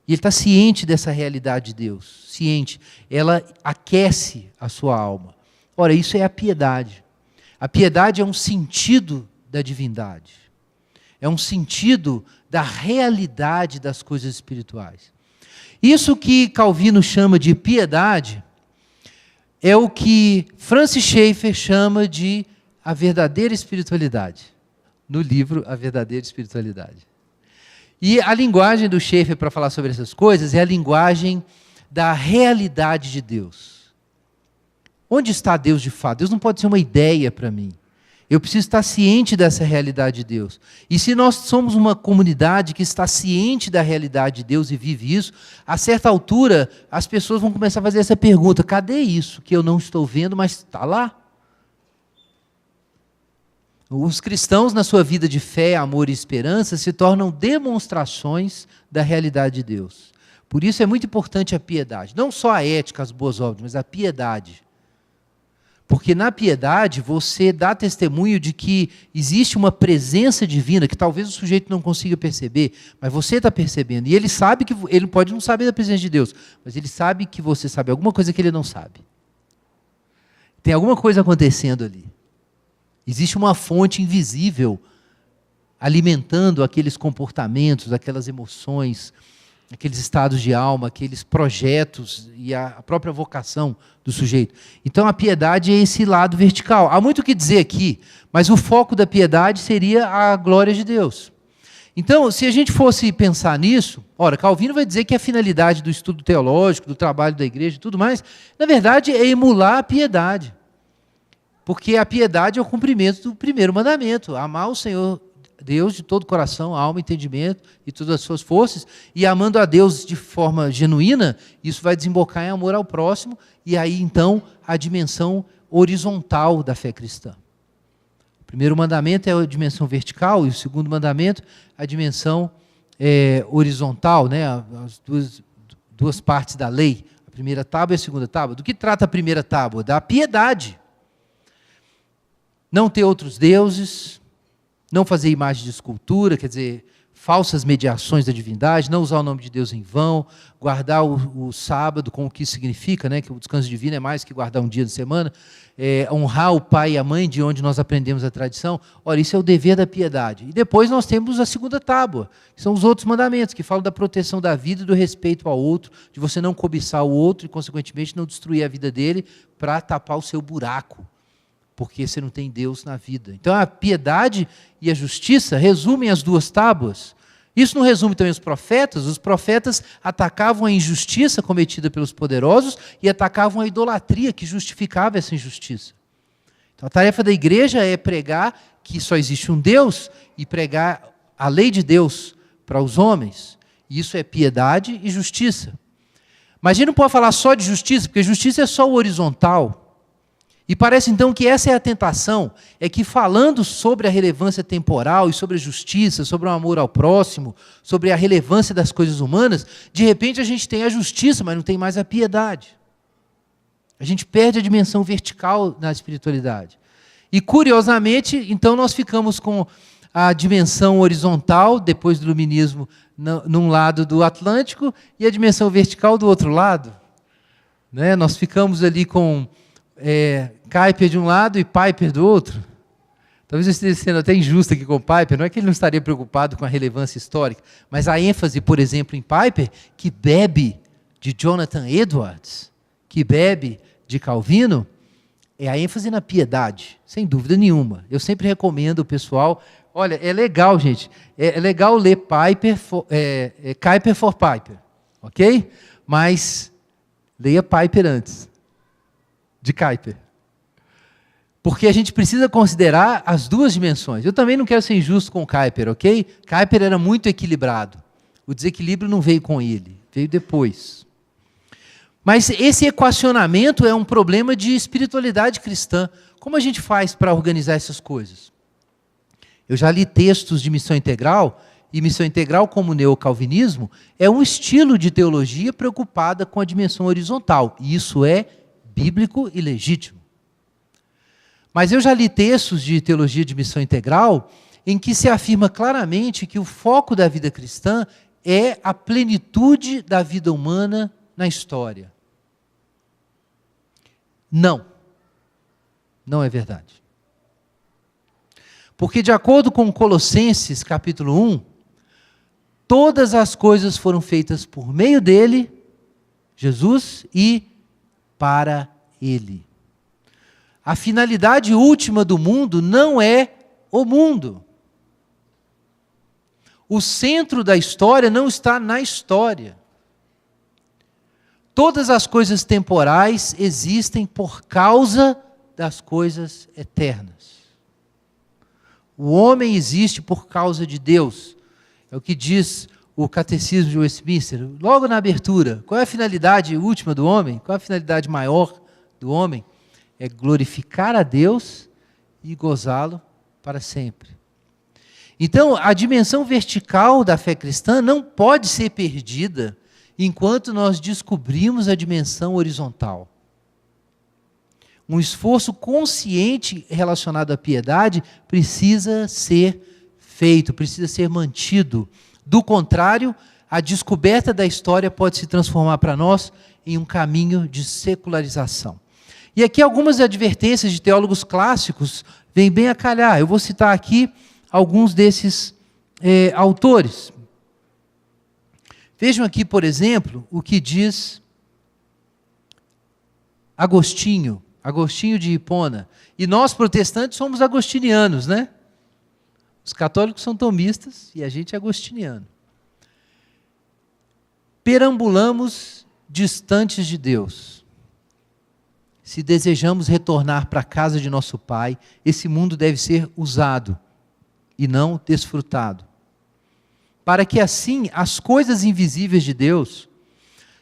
E ele está ciente dessa realidade de Deus, ciente. Ela aquece a sua alma. Ora, isso é a piedade. A piedade é um sentido da divindade. É um sentido da realidade das coisas espirituais. Isso que Calvino chama de piedade é o que Francis Schaeffer chama de a verdadeira espiritualidade, no livro A Verdadeira Espiritualidade. E a linguagem do Schaeffer para falar sobre essas coisas é a linguagem da realidade de Deus. Onde está Deus de fato? Deus não pode ser uma ideia para mim. Eu preciso estar ciente dessa realidade de Deus. E se nós somos uma comunidade que está ciente da realidade de Deus e vive isso, a certa altura as pessoas vão começar a fazer essa pergunta: cadê isso que eu não estou vendo, mas está lá? Os cristãos, na sua vida de fé, amor e esperança, se tornam demonstrações da realidade de Deus. Por isso é muito importante a piedade. Não só a ética, as boas obras, mas a piedade. Porque na piedade você dá testemunho de que existe uma presença divina que talvez o sujeito não consiga perceber, mas você está percebendo. E ele sabe que, ele pode não saber da presença de Deus, mas ele sabe que você sabe alguma coisa que ele não sabe. Tem alguma coisa acontecendo ali. Existe uma fonte invisível alimentando aqueles comportamentos, aquelas emoções, aqueles estados de alma, aqueles projetos e a própria vocação do sujeito. Então a piedade é esse lado vertical. Há muito o que dizer aqui, mas o foco da piedade seria a glória de Deus. Então, se a gente fosse pensar nisso, ora, Calvino vai dizer que a finalidade do estudo teológico, do trabalho da igreja e tudo mais, na verdade é emular a piedade. Porque a piedade é o cumprimento do primeiro mandamento, amar o Senhor Deus de todo o coração, alma, entendimento e todas as suas forças, e amando a Deus de forma genuína, isso vai desembocar em amor ao próximo, e aí então a dimensão horizontal da fé cristã. O primeiro mandamento é a dimensão vertical, e o segundo mandamento a dimensão horizontal, né? As duas partes da lei, a primeira tábua e a segunda tábua. Do que trata a primeira tábua? Da piedade. Não ter outros deuses, não fazer imagem de escultura, quer dizer, falsas mediações da divindade, não usar o nome de Deus em vão, guardar o sábado com o que isso significa, né, que o descanso divino é mais que guardar um dia da semana, honrar o pai e a mãe, de onde nós aprendemos a tradição. Ora, isso é o dever da piedade. E depois nós temos a segunda tábua, que são os outros mandamentos, que falam da proteção da vida e do respeito ao outro, de você não cobiçar o outro e, consequentemente, não destruir a vida dele para tapar o seu buraco, porque você não tem Deus na vida. Então, a piedade e a justiça resumem as duas tábuas. Isso não resume também os profetas? Os profetas atacavam a injustiça cometida pelos poderosos e atacavam a idolatria que justificava essa injustiça. Então, a tarefa da igreja é pregar que só existe um Deus e pregar a lei de Deus para os homens. E isso é piedade e justiça. Mas a gente não pode falar só de justiça, porque justiça é só o horizontal. E parece então que essa é a tentação, é que falando sobre a relevância temporal e sobre a justiça, sobre o amor ao próximo, sobre a relevância das coisas humanas, de repente a gente tem a justiça, mas não tem mais a piedade. A gente perde a dimensão vertical na espiritualidade. E curiosamente, então nós ficamos com a dimensão horizontal, depois do iluminismo, num lado do Atlântico, e a dimensão vertical do outro lado. Né? Nós ficamos ali com Kuyper de um lado e Piper do outro. Talvez eu esteja sendo até injusto aqui com o Piper, não é que ele não estaria preocupado com a relevância histórica, mas a ênfase, por exemplo, em Piper, que bebe de Jonathan Edwards, que bebe de Calvino, é a ênfase na piedade, sem dúvida nenhuma. Eu sempre recomendo o pessoal, olha, é legal, gente, é legal ler Kuyper for Piper, ok? Mas leia Piper antes de Kuyper. Porque a gente precisa considerar as duas dimensões. Eu também não quero ser injusto com Kuyper, ok? Kuyper era muito equilibrado. O desequilíbrio não veio com ele, veio depois. Mas esse equacionamento é um problema de espiritualidade cristã. Como a gente faz para organizar essas coisas? Eu já li textos de missão integral, e missão integral, como o neocalvinismo, é um estilo de teologia preocupada com a dimensão horizontal. E isso é bíblico e legítimo. Mas eu já li textos de teologia de missão integral em que se afirma claramente que o foco da vida cristã é a plenitude da vida humana na história. Não. Não é verdade. Porque de acordo com Colossenses capítulo 1, todas as coisas foram feitas por meio dele, Jesus, e para ele. A finalidade última do mundo não é o mundo. O centro da história não está na história. Todas as coisas temporais existem por causa das coisas eternas. O homem existe por causa de Deus. É o que diz o Catecismo de Westminster, logo na abertura. Qual é a finalidade última do homem? Qual é a finalidade maior do homem? É glorificar a Deus e gozá-lo para sempre. Então, a dimensão vertical da fé cristã não pode ser perdida enquanto nós descobrimos a dimensão horizontal. Um esforço consciente relacionado à piedade precisa ser feito, precisa ser mantido. Do contrário, a descoberta da história pode se transformar para nós em um caminho de secularização. E aqui algumas advertências de teólogos clássicos vêm bem a calhar. Eu vou citar aqui alguns desses autores. Vejam aqui, por exemplo, o que diz Agostinho de Hipona. E nós, protestantes, somos agostinianos, né? Os católicos são tomistas e a gente é agostiniano. Perambulamos distantes de Deus. Se desejamos retornar para a casa de nosso Pai, esse mundo deve ser usado e não desfrutado. Para que assim as coisas invisíveis de Deus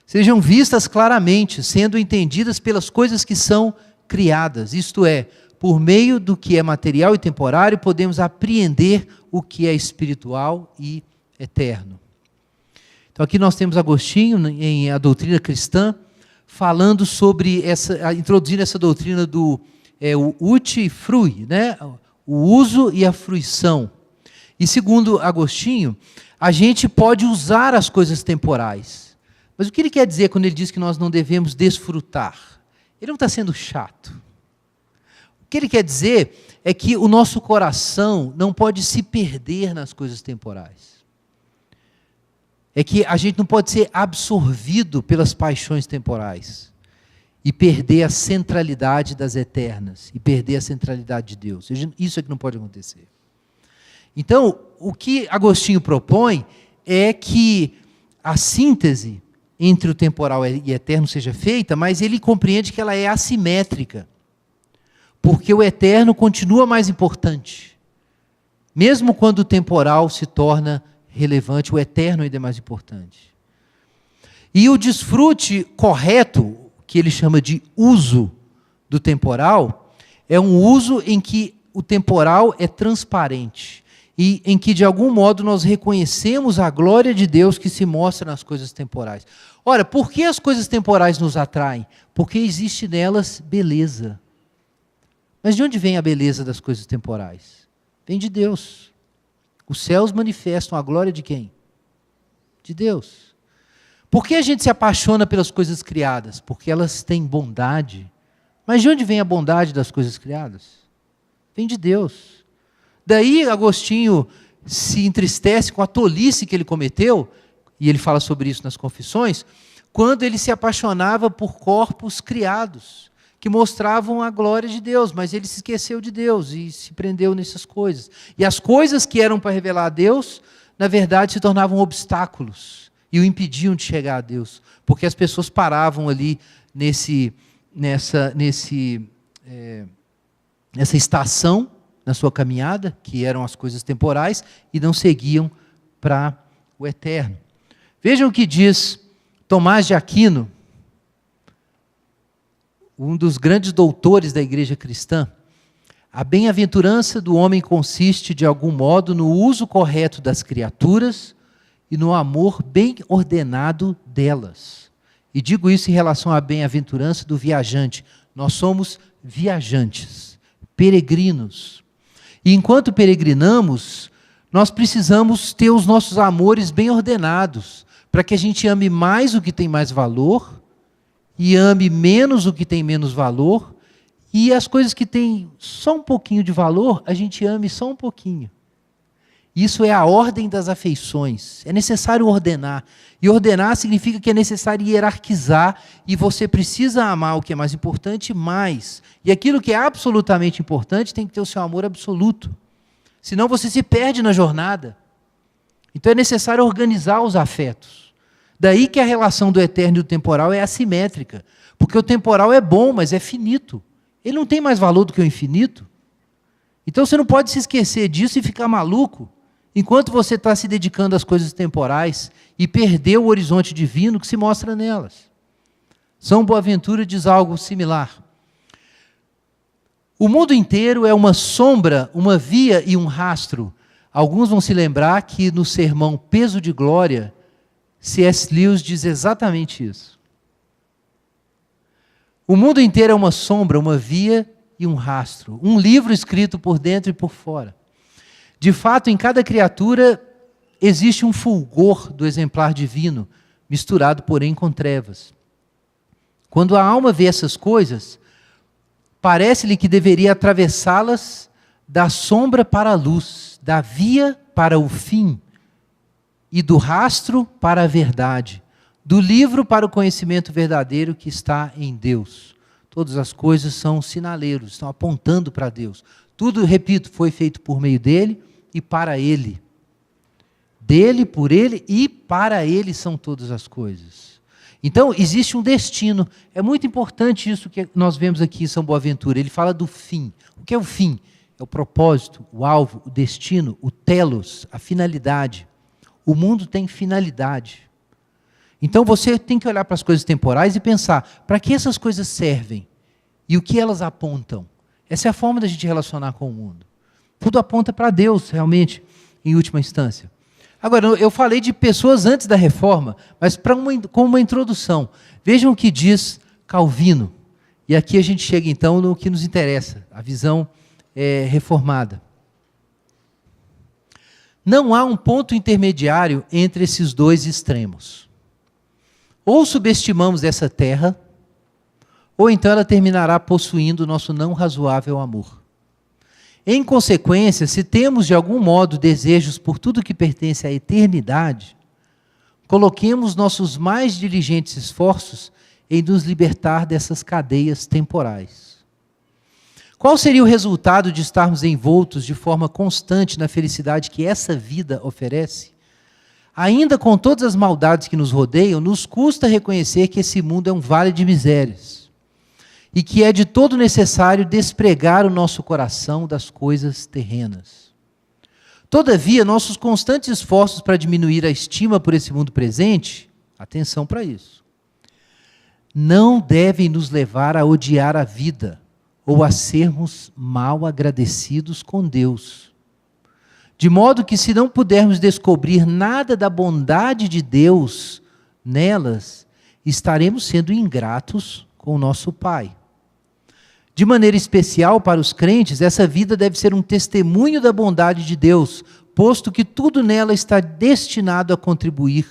sejam vistas claramente, sendo entendidas pelas coisas que são criadas, isto é, por meio do que é material e temporário, podemos apreender o que é espiritual e eterno. Então aqui nós temos Agostinho, em A Doutrina Cristã, falando sobre introduzindo essa doutrina do o ut e frui, né? O uso e a fruição. E segundo Agostinho, a gente pode usar as coisas temporais. Mas o que ele quer dizer quando ele diz que nós não devemos desfrutar? Ele não está sendo chato. O que ele quer dizer é que o nosso coração não pode se perder nas coisas temporais. É que a gente não pode ser absorvido pelas paixões temporais e perder a centralidade das eternas, e perder a centralidade de Deus. Isso é que não pode acontecer. Então, o que Agostinho propõe é que a síntese entre o temporal e eterno seja feita, mas ele compreende que ela é assimétrica, porque o eterno continua mais importante. Mesmo quando o temporal se torna relevante, o eterno ainda é mais importante. E o desfrute correto, que ele chama de uso do temporal, é um uso em que o temporal é transparente e em que, de algum modo, nós reconhecemos a glória de Deus que se mostra nas coisas temporais. Ora, por que as coisas temporais nos atraem? Porque existe nelas beleza. Mas de onde vem a beleza das coisas temporais? Vem de Deus. Os céus manifestam a glória de quem? De Deus. Por que a gente se apaixona pelas coisas criadas? Porque elas têm bondade. Mas de onde vem a bondade das coisas criadas? Vem de Deus. Daí Agostinho se entristece com a tolice que ele cometeu, e ele fala sobre isso nas Confissões, quando ele se apaixonava por corpos criados, que mostravam a glória de Deus, mas ele se esqueceu de Deus e se prendeu nessas coisas. E as coisas que eram para revelar a Deus, na verdade, se tornavam obstáculos e o impediam de chegar a Deus, porque as pessoas paravam ali nessa estação, na sua caminhada, que eram as coisas temporais, e não seguiam para o eterno. Vejam o que diz Tomás de Aquino, um dos grandes doutores da igreja cristã. A bem-aventurança do homem consiste, de algum modo, no uso correto das criaturas e no amor bem ordenado delas. E digo isso em relação à bem-aventurança do viajante. Nós somos viajantes, peregrinos. E enquanto peregrinamos, nós precisamos ter os nossos amores bem ordenados, para que a gente ame mais o que tem mais valor e ame menos o que tem menos valor, e as coisas que têm só um pouquinho de valor, a gente ame só um pouquinho. Isso é a ordem das afeições. É necessário ordenar. E ordenar significa que é necessário hierarquizar, e você precisa amar o que é mais importante mais. E aquilo que é absolutamente importante tem que ter o seu amor absoluto. Senão você se perde na jornada. Então é necessário organizar os afetos. Daí que a relação do eterno e do temporal é assimétrica. Porque o temporal é bom, mas é finito. Ele não tem mais valor do que o infinito. Então você não pode se esquecer disso e ficar maluco, enquanto você está se dedicando às coisas temporais e perder o horizonte divino que se mostra nelas. São Boaventura diz algo similar. O mundo inteiro é uma sombra, uma via e um rastro. Alguns vão se lembrar que no sermão Peso de Glória, C.S. Lewis diz exatamente isso. O mundo inteiro é uma sombra, uma via e um rastro. Um livro escrito por dentro e por fora. De fato, em cada criatura existe um fulgor do exemplar divino, misturado, porém, com trevas. Quando a alma vê essas coisas, parece-lhe que deveria atravessá-las da sombra para a luz, da via para o fim, e do rastro para a verdade, do livro para o conhecimento verdadeiro que está em Deus. Todas as coisas são sinaleiros, estão apontando para Deus. Tudo, repito, foi feito por meio dele e para ele. Dele, por ele e para ele são todas as coisas. Então, existe um destino. É muito importante isso que nós vemos aqui em São Boaventura. Ele fala do fim. O que é o fim? É o propósito, o alvo, o destino, o telos, a finalidade. O mundo tem finalidade. Então, você tem que olhar para as coisas temporais e pensar, para que essas coisas servem? E o que elas apontam? Essa é a forma da gente relacionar com o mundo. Tudo aponta para Deus, realmente, em última instância. Agora, eu falei de pessoas antes da reforma, mas como uma introdução. Vejam o que diz Calvino. E aqui a gente chega, então, no que nos interessa, a visão reformada. Não há um ponto intermediário entre esses dois extremos. Ou subestimamos essa terra, ou então ela terminará possuindo o nosso não razoável amor. Em consequência, se temos de algum modo desejos por tudo que pertence à eternidade, coloquemos nossos mais diligentes esforços em nos libertar dessas cadeias temporais. Qual seria o resultado de estarmos envoltos de forma constante na felicidade que essa vida oferece? Ainda com todas as maldades que nos rodeiam, nos custa reconhecer que esse mundo é um vale de misérias e que é de todo necessário despregar o nosso coração das coisas terrenas. Todavia, nossos constantes esforços para diminuir a estima por esse mundo presente, atenção para isso, não devem nos levar a odiar a vida ou a sermos mal agradecidos com Deus. De modo que, se não pudermos descobrir nada da bondade de Deus nelas, estaremos sendo ingratos com o nosso Pai. De maneira especial para os crentes, essa vida deve ser um testemunho da bondade de Deus, posto que tudo nela está destinado a contribuir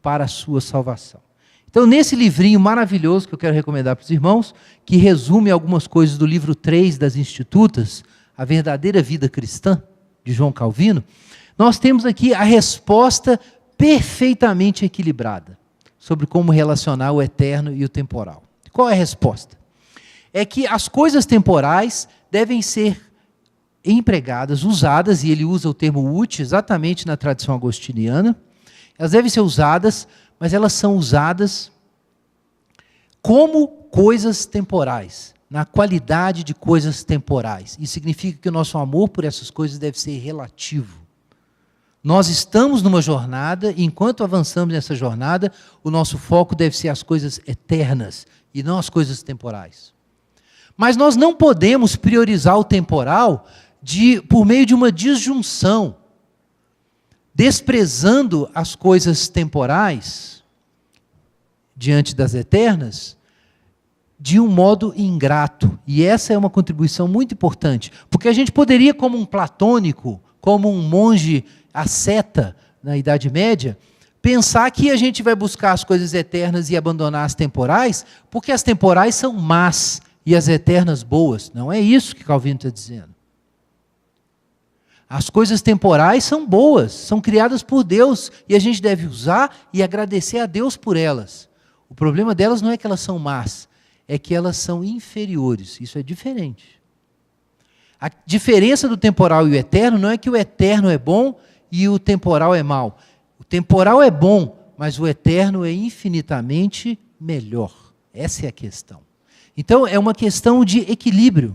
para a sua salvação. Então, nesse livrinho maravilhoso que eu quero recomendar para os irmãos, que resume algumas coisas do livro 3 das Institutas, A Verdadeira Vida Cristã, de João Calvino, nós temos aqui a resposta perfeitamente equilibrada sobre como relacionar o eterno e o temporal. Qual é a resposta? É que as coisas temporais devem ser empregadas, usadas, e ele usa o termo útil exatamente na tradição agostiniana, elas devem ser usadas, mas elas são usadas como coisas temporais, na qualidade de coisas temporais. Isso significa que o nosso amor por essas coisas deve ser relativo. Nós estamos numa jornada, e enquanto avançamos nessa jornada, o nosso foco deve ser as coisas eternas, e não as coisas temporais. Mas nós não podemos priorizar o temporal por meio de uma disjunção, desprezando as coisas temporais diante das eternas, de um modo ingrato. E essa é uma contribuição muito importante, porque a gente poderia, como um platônico, como um monge asceta na Idade Média, pensar que a gente vai buscar as coisas eternas e abandonar as temporais, porque as temporais são más e as eternas boas. Não é isso que Calvino está dizendo. As coisas temporais são boas, são criadas por Deus, e a gente deve usar e agradecer a Deus por elas. O problema delas não é que elas são más, é que elas são inferiores. Isso é diferente. A diferença do temporal e o eterno não é que o eterno é bom e o temporal é mau. O temporal é bom, mas o eterno é infinitamente melhor. Essa é a questão. Então, é uma questão de equilíbrio.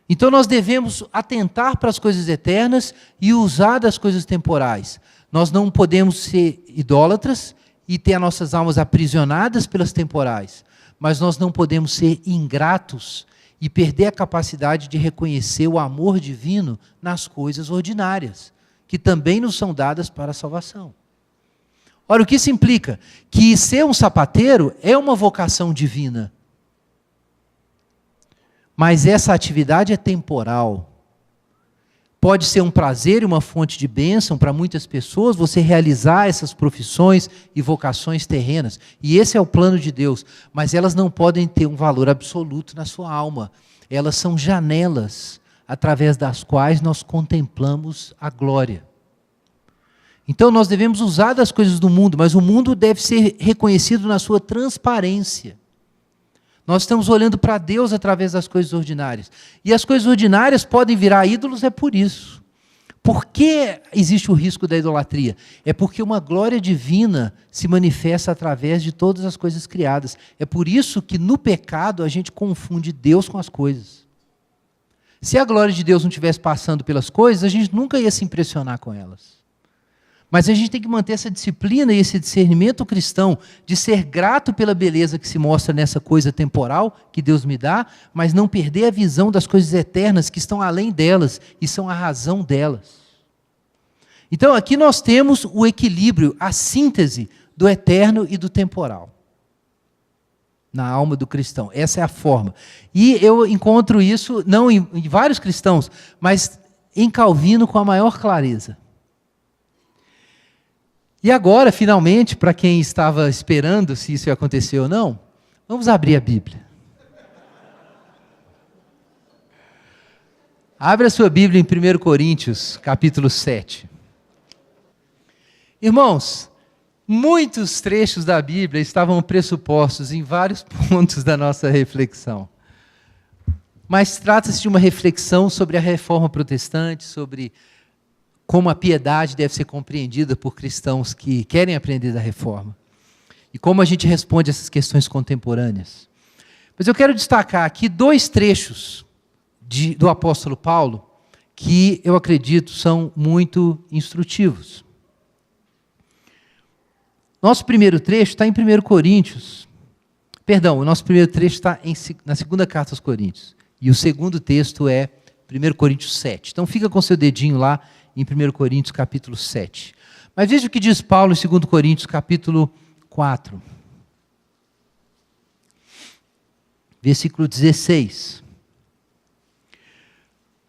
Então, nós devemos atentar para as coisas eternas e usar das coisas temporais. Nós não podemos ser idólatras e ter as nossas almas aprisionadas pelas temporais. mas nós não podemos ser ingratos e perder a capacidade de reconhecer o amor divino nas coisas ordinárias, que também nos são dadas para a salvação. Ora, o que isso implica? Que ser um sapateiro é uma vocação divina. Mas essa atividade é temporal. Pode ser um prazer e uma fonte de bênção para muitas pessoas você realizar essas profissões e vocações terrenas. E esse é o plano de Deus. Mas elas não podem ter um valor absoluto na sua alma. Elas são janelas através das quais nós contemplamos a glória. Então nós devemos usar das coisas do mundo, mas o mundo deve ser reconhecido na sua transparência. Nós estamos olhando para Deus através das coisas ordinárias. E as coisas ordinárias podem virar ídolos, é por isso. Por que existe o risco da idolatria? É porque uma glória divina se manifesta através de todas as coisas criadas. É por isso que no pecado a gente confunde Deus com as coisas. Se a glória de Deus não estivesse passando pelas coisas, a gente nunca ia se impressionar com elas. Mas a gente tem que manter essa disciplina e esse discernimento cristão de ser grato pela beleza que se mostra nessa coisa temporal que Deus me dá, mas não perder a visão das coisas eternas que estão além delas e são a razão delas. Então aqui nós temos o equilíbrio, a síntese do eterno e do temporal na alma do cristão. Essa é a forma. E eu encontro isso não em vários cristãos, mas em Calvino com a maior clareza. E agora, finalmente, para quem estava esperando se isso ia acontecer ou não, vamos abrir a Bíblia. Abra a sua Bíblia em 1 Coríntios, capítulo 7. Irmãos, muitos trechos da Bíblia estavam pressupostos em vários pontos da nossa reflexão. Mas trata-se de uma reflexão sobre a reforma protestante, sobre como a piedade deve ser compreendida por cristãos que querem aprender da reforma. E como a gente responde essas questões contemporâneas. Mas eu quero destacar aqui 2 trechos do apóstolo Paulo que eu acredito são muito instrutivos. Nosso primeiro trecho está em 1 Coríntios. Perdão, o nosso primeiro trecho está na segunda carta aos Coríntios. E o segundo texto é 1 Coríntios 7. Então fica com seu dedinho lá em 1 Coríntios capítulo 7. Mas veja o que diz Paulo em 2 Coríntios capítulo 4. Versículo 16.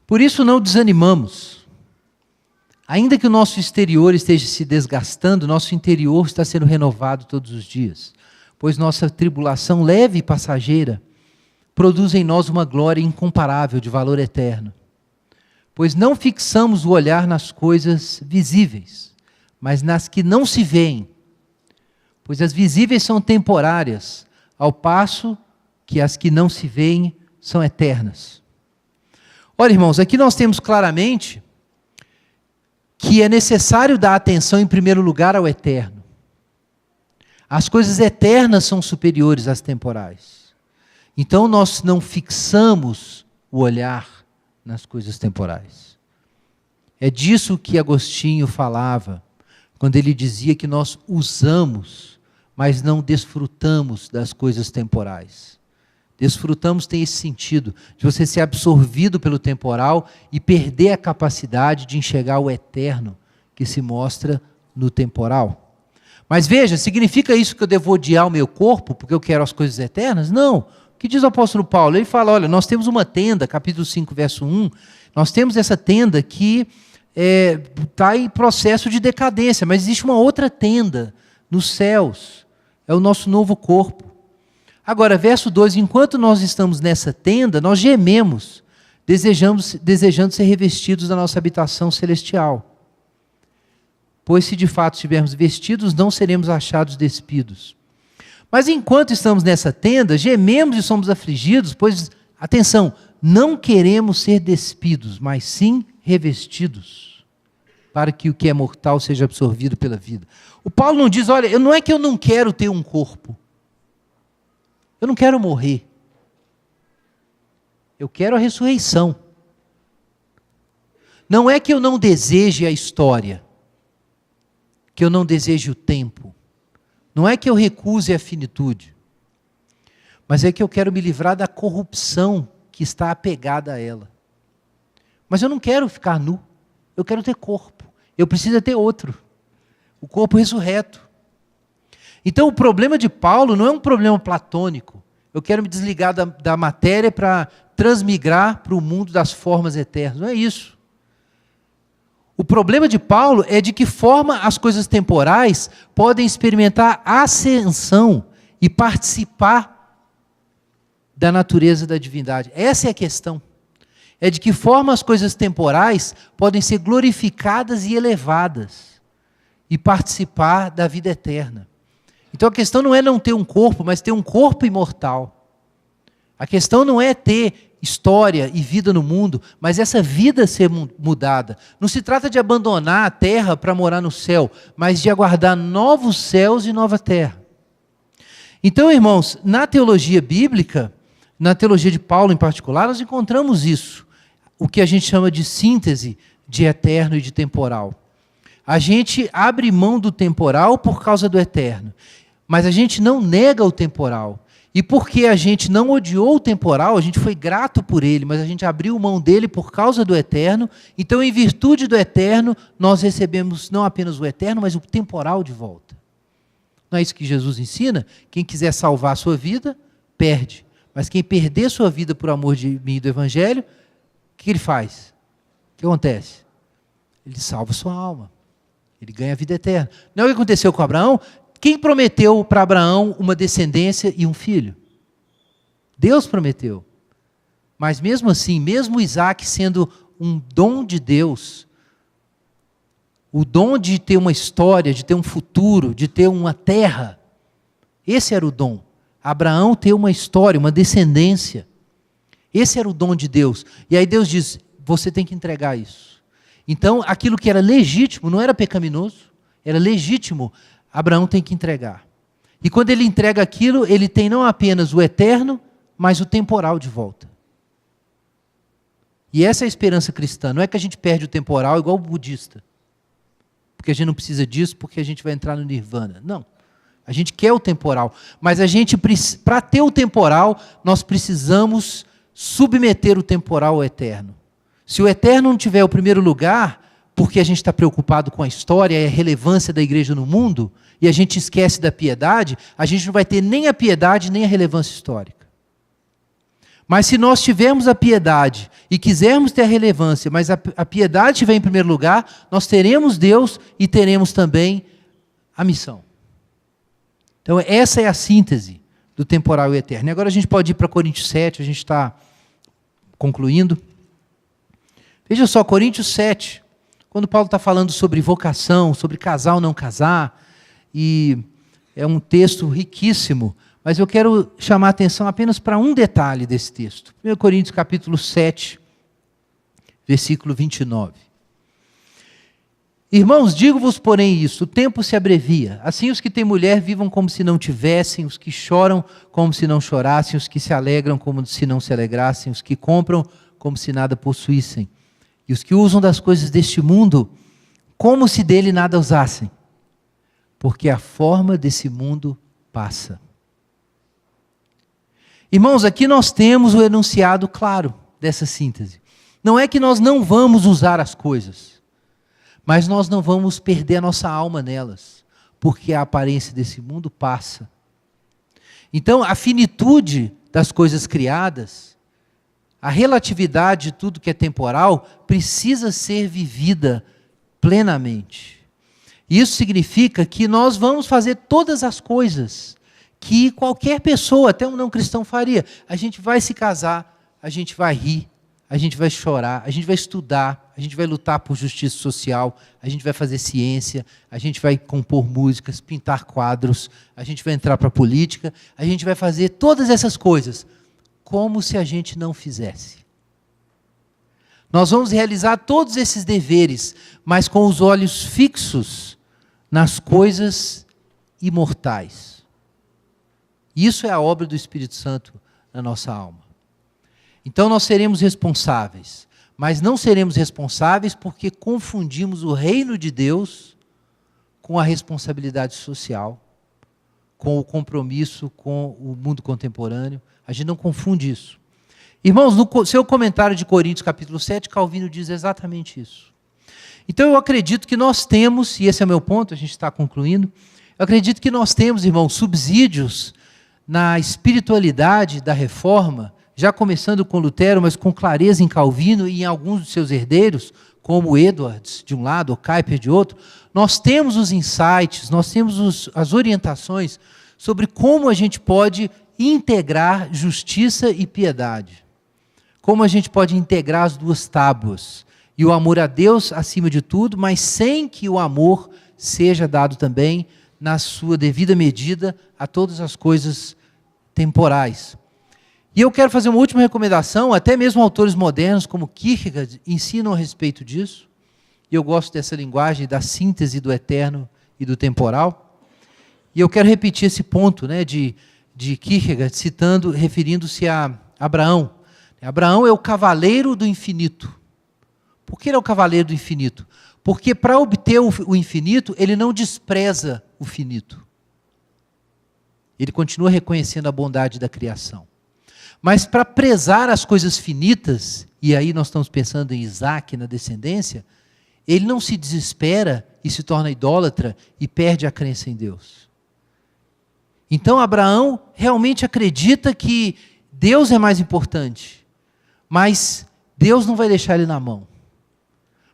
Por isso não desanimamos. Ainda que o nosso exterior esteja se desgastando, nosso interior está sendo renovado todos os dias. Pois nossa tribulação leve e passageira produz em nós uma glória incomparável de valor eterno. Pois não fixamos o olhar nas coisas visíveis, mas nas que não se veem. Pois as visíveis são temporárias, ao passo que as que não se veem são eternas. Olha, irmãos, aqui nós temos claramente que é necessário dar atenção, em primeiro lugar, ao eterno. As coisas eternas são superiores às temporais. Então nós não fixamos o olhar nas coisas temporais. É disso que Agostinho falava, quando ele dizia que nós usamos, mas não desfrutamos das coisas temporais. Desfrutamos tem esse sentido, de você ser absorvido pelo temporal e perder a capacidade de enxergar o eterno que se mostra no temporal. Mas veja, significa isso que eu devo odiar o meu corpo porque eu quero as coisas eternas? Não. O que diz o apóstolo Paulo? Ele fala, olha, nós temos uma tenda, capítulo 5, verso 1, nós temos essa tenda que está em processo de decadência, mas existe uma outra tenda nos céus, é o nosso novo corpo. Agora, verso 2, enquanto nós estamos nessa tenda, nós gememos, desejando ser revestidos da nossa habitação celestial. Pois se de fato estivermos vestidos, não seremos achados despidos. Mas enquanto estamos nessa tenda, gememos e somos afligidos, pois, atenção, não queremos ser despidos, mas sim revestidos, para que o que é mortal seja absorvido pela vida. O Paulo não diz, olha, não é que eu não quero ter um corpo, eu não quero morrer, eu quero a ressurreição. Não é que eu não deseje a história, que eu não deseje o tempo, não é que eu recuse a finitude, mas é que eu quero me livrar da corrupção que está apegada a ela. Mas eu não quero ficar nu, eu quero ter corpo, eu preciso ter outro, o corpo ressurreto. Então o problema de Paulo não é um problema platônico, eu quero me desligar da matéria para transmigrar para o mundo das formas eternas, não é isso. O problema de Paulo é de que forma as coisas temporais podem experimentar ascensão e participar da natureza da divindade. Essa é a questão. É de que forma as coisas temporais podem ser glorificadas e elevadas e participar da vida eterna. Então a questão não é não ter um corpo, mas ter um corpo imortal. A questão não é ter história e vida no mundo, mas essa vida ser mudada. Não se trata de abandonar a terra para morar no céu, mas de aguardar novos céus e nova terra. Então, irmãos, na teologia bíblica, na teologia de Paulo em particular, nós encontramos isso, o que a gente chama de síntese de eterno e de temporal. A gente abre mão do temporal por causa do eterno, mas a gente não nega o temporal. E porque a gente não odiou o temporal, a gente foi grato por ele, mas a gente abriu mão dele por causa do eterno, então em virtude do eterno, nós recebemos não apenas o eterno, mas o temporal de volta. Não é isso que Jesus ensina? Quem quiser salvar a sua vida, perde. Mas quem perder sua vida por amor de mim e do Evangelho, o que ele faz? O que acontece? Ele salva sua alma. Ele ganha a vida eterna. Não é o que aconteceu com Abraão? Quem prometeu para Abraão uma descendência e um filho? Deus prometeu. Mas mesmo assim, mesmo Isaac sendo um dom de Deus, o dom de ter uma história, de ter um futuro, de ter uma terra, esse era o dom. Abraão ter uma história, uma descendência. Esse era o dom de Deus. E aí Deus diz, você tem que entregar isso. Então, aquilo que era legítimo, não era pecaminoso, era legítimo, Abraão tem que entregar. E quando ele entrega aquilo, ele tem não apenas o eterno, mas o temporal de volta. E essa é a esperança cristã. Não é que a gente perde o temporal igual o budista. Porque a gente não precisa disso, porque a gente vai entrar no nirvana. Não. A gente quer o temporal. Mas a gente, para ter o temporal, nós precisamos submeter o temporal ao eterno. Se o eterno não tiver o primeiro lugar, porque a gente está preocupado com a história e a relevância da igreja no mundo, e a gente esquece da piedade, a gente não vai ter nem a piedade, nem a relevância histórica. Mas se nós tivermos a piedade e quisermos ter a relevância, mas a piedade estiver em primeiro lugar, nós teremos Deus e teremos também a missão. Então essa é a síntese do temporal e eterno. E agora a gente pode ir para Coríntios 7, a gente está concluindo. Veja só, Coríntios 7, quando Paulo está falando sobre vocação, sobre casar ou não casar, e é um texto riquíssimo, mas eu quero chamar a atenção apenas para um detalhe desse texto. 1 Coríntios capítulo 7, versículo 29. Irmãos, digo-vos, porém, isso, o tempo se abrevia. Assim os que têm mulher vivam como se não tivessem, os que choram como se não chorassem, os que se alegram como se não se alegrassem, os que compram como se nada possuíssem, e os que usam das coisas deste mundo como se dele nada usassem, porque a forma desse mundo passa. Irmãos, aqui nós temos o enunciado claro dessa síntese. Não é que nós não vamos usar as coisas, mas nós não vamos perder a nossa alma nelas, porque a aparência desse mundo passa. Então, a finitude das coisas criadas, a relatividade de tudo que é temporal, precisa ser vivida plenamente. Isso significa que nós vamos fazer todas as coisas que qualquer pessoa, até um não cristão, faria. A gente vai se casar, a gente vai rir, a gente vai chorar, a gente vai estudar, a gente vai lutar por justiça social, a gente vai fazer ciência, a gente vai compor músicas, pintar quadros, a gente vai entrar para a política, a gente vai fazer todas essas coisas, como se a gente não fizesse. Nós vamos realizar todos esses deveres, mas com os olhos fixos nas coisas imortais. Isso é a obra do Espírito Santo na nossa alma. Então nós seremos responsáveis, mas não seremos responsáveis porque confundimos o reino de Deus com a responsabilidade social, com o compromisso com o mundo contemporâneo. A gente não confunde isso. Irmãos, no seu comentário de Coríntios, capítulo 7, Calvino diz exatamente isso. Então, eu acredito que nós temos, e esse é o meu ponto, a gente está concluindo, eu acredito que nós temos, irmãos, subsídios na espiritualidade da reforma, já começando com Lutero, mas com clareza em Calvino e em alguns dos seus herdeiros, como Edwards, de um lado, ou Kuyper, de outro. Nós temos os insights, nós temos as orientações sobre como a gente pode integrar justiça e piedade. Como a gente pode integrar as duas tábuas. E o amor a Deus acima de tudo, mas sem que o amor seja dado também na sua devida medida a todas as coisas temporais. E eu quero fazer uma última recomendação, até mesmo autores modernos como Kierkegaard ensinam a respeito disso. E eu gosto dessa linguagem da síntese do eterno e do temporal. E eu quero repetir esse ponto, né, de Kierkegaard, referindo-se a Abraão. Abraão é o cavaleiro do infinito. Por que ele é o cavaleiro do infinito? Porque para obter o infinito, ele não despreza o finito. Ele continua reconhecendo a bondade da criação. Mas para prezar as coisas finitas, e aí nós estamos pensando em Isaac, na descendência, ele não se desespera e se torna idólatra e perde a crença em Deus. Então Abraão realmente acredita que Deus é mais importante, mas Deus não vai deixar ele na mão.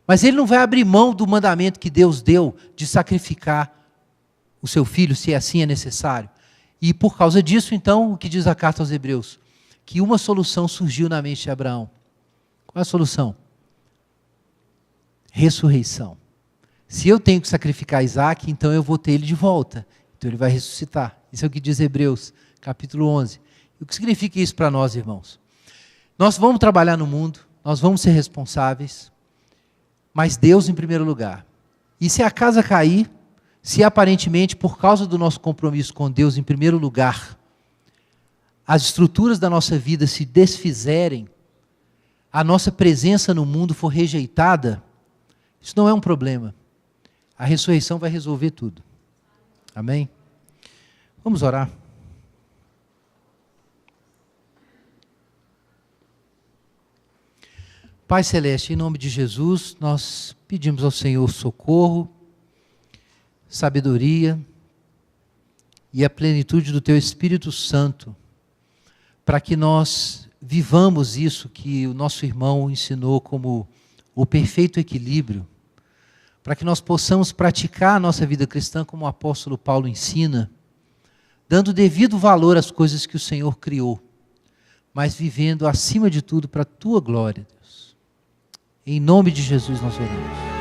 Mas ele não vai abrir mão do mandamento que Deus deu de sacrificar o seu filho, se assim é necessário. E por causa disso, então, o que diz a carta aos Hebreus? Que uma solução surgiu na mente de Abraão. Qual é a solução? Ressurreição. Se eu tenho que sacrificar Isaac, então eu vou ter ele de volta. Então ele vai ressuscitar. Isso é o que diz Hebreus, capítulo 11. E o que significa isso para nós, irmãos? Nós vamos trabalhar no mundo, nós vamos ser responsáveis, mas Deus em primeiro lugar. E se a casa cair, se aparentemente, por causa do nosso compromisso com Deus em primeiro lugar, as estruturas da nossa vida se desfizerem, a nossa presença no mundo for rejeitada, isso não é um problema. A ressurreição vai resolver tudo. Amém? Vamos orar. Pai Celeste, em nome de Jesus, nós pedimos ao Senhor socorro, sabedoria e a plenitude do Teu Espírito Santo, para que nós vivamos isso que o nosso irmão ensinou como o perfeito equilíbrio, para que nós possamos praticar a nossa vida cristã como o apóstolo Paulo ensina, dando devido valor às coisas que o Senhor criou, mas vivendo acima de tudo para a Tua glória, Deus. Em nome de Jesus nós oramos.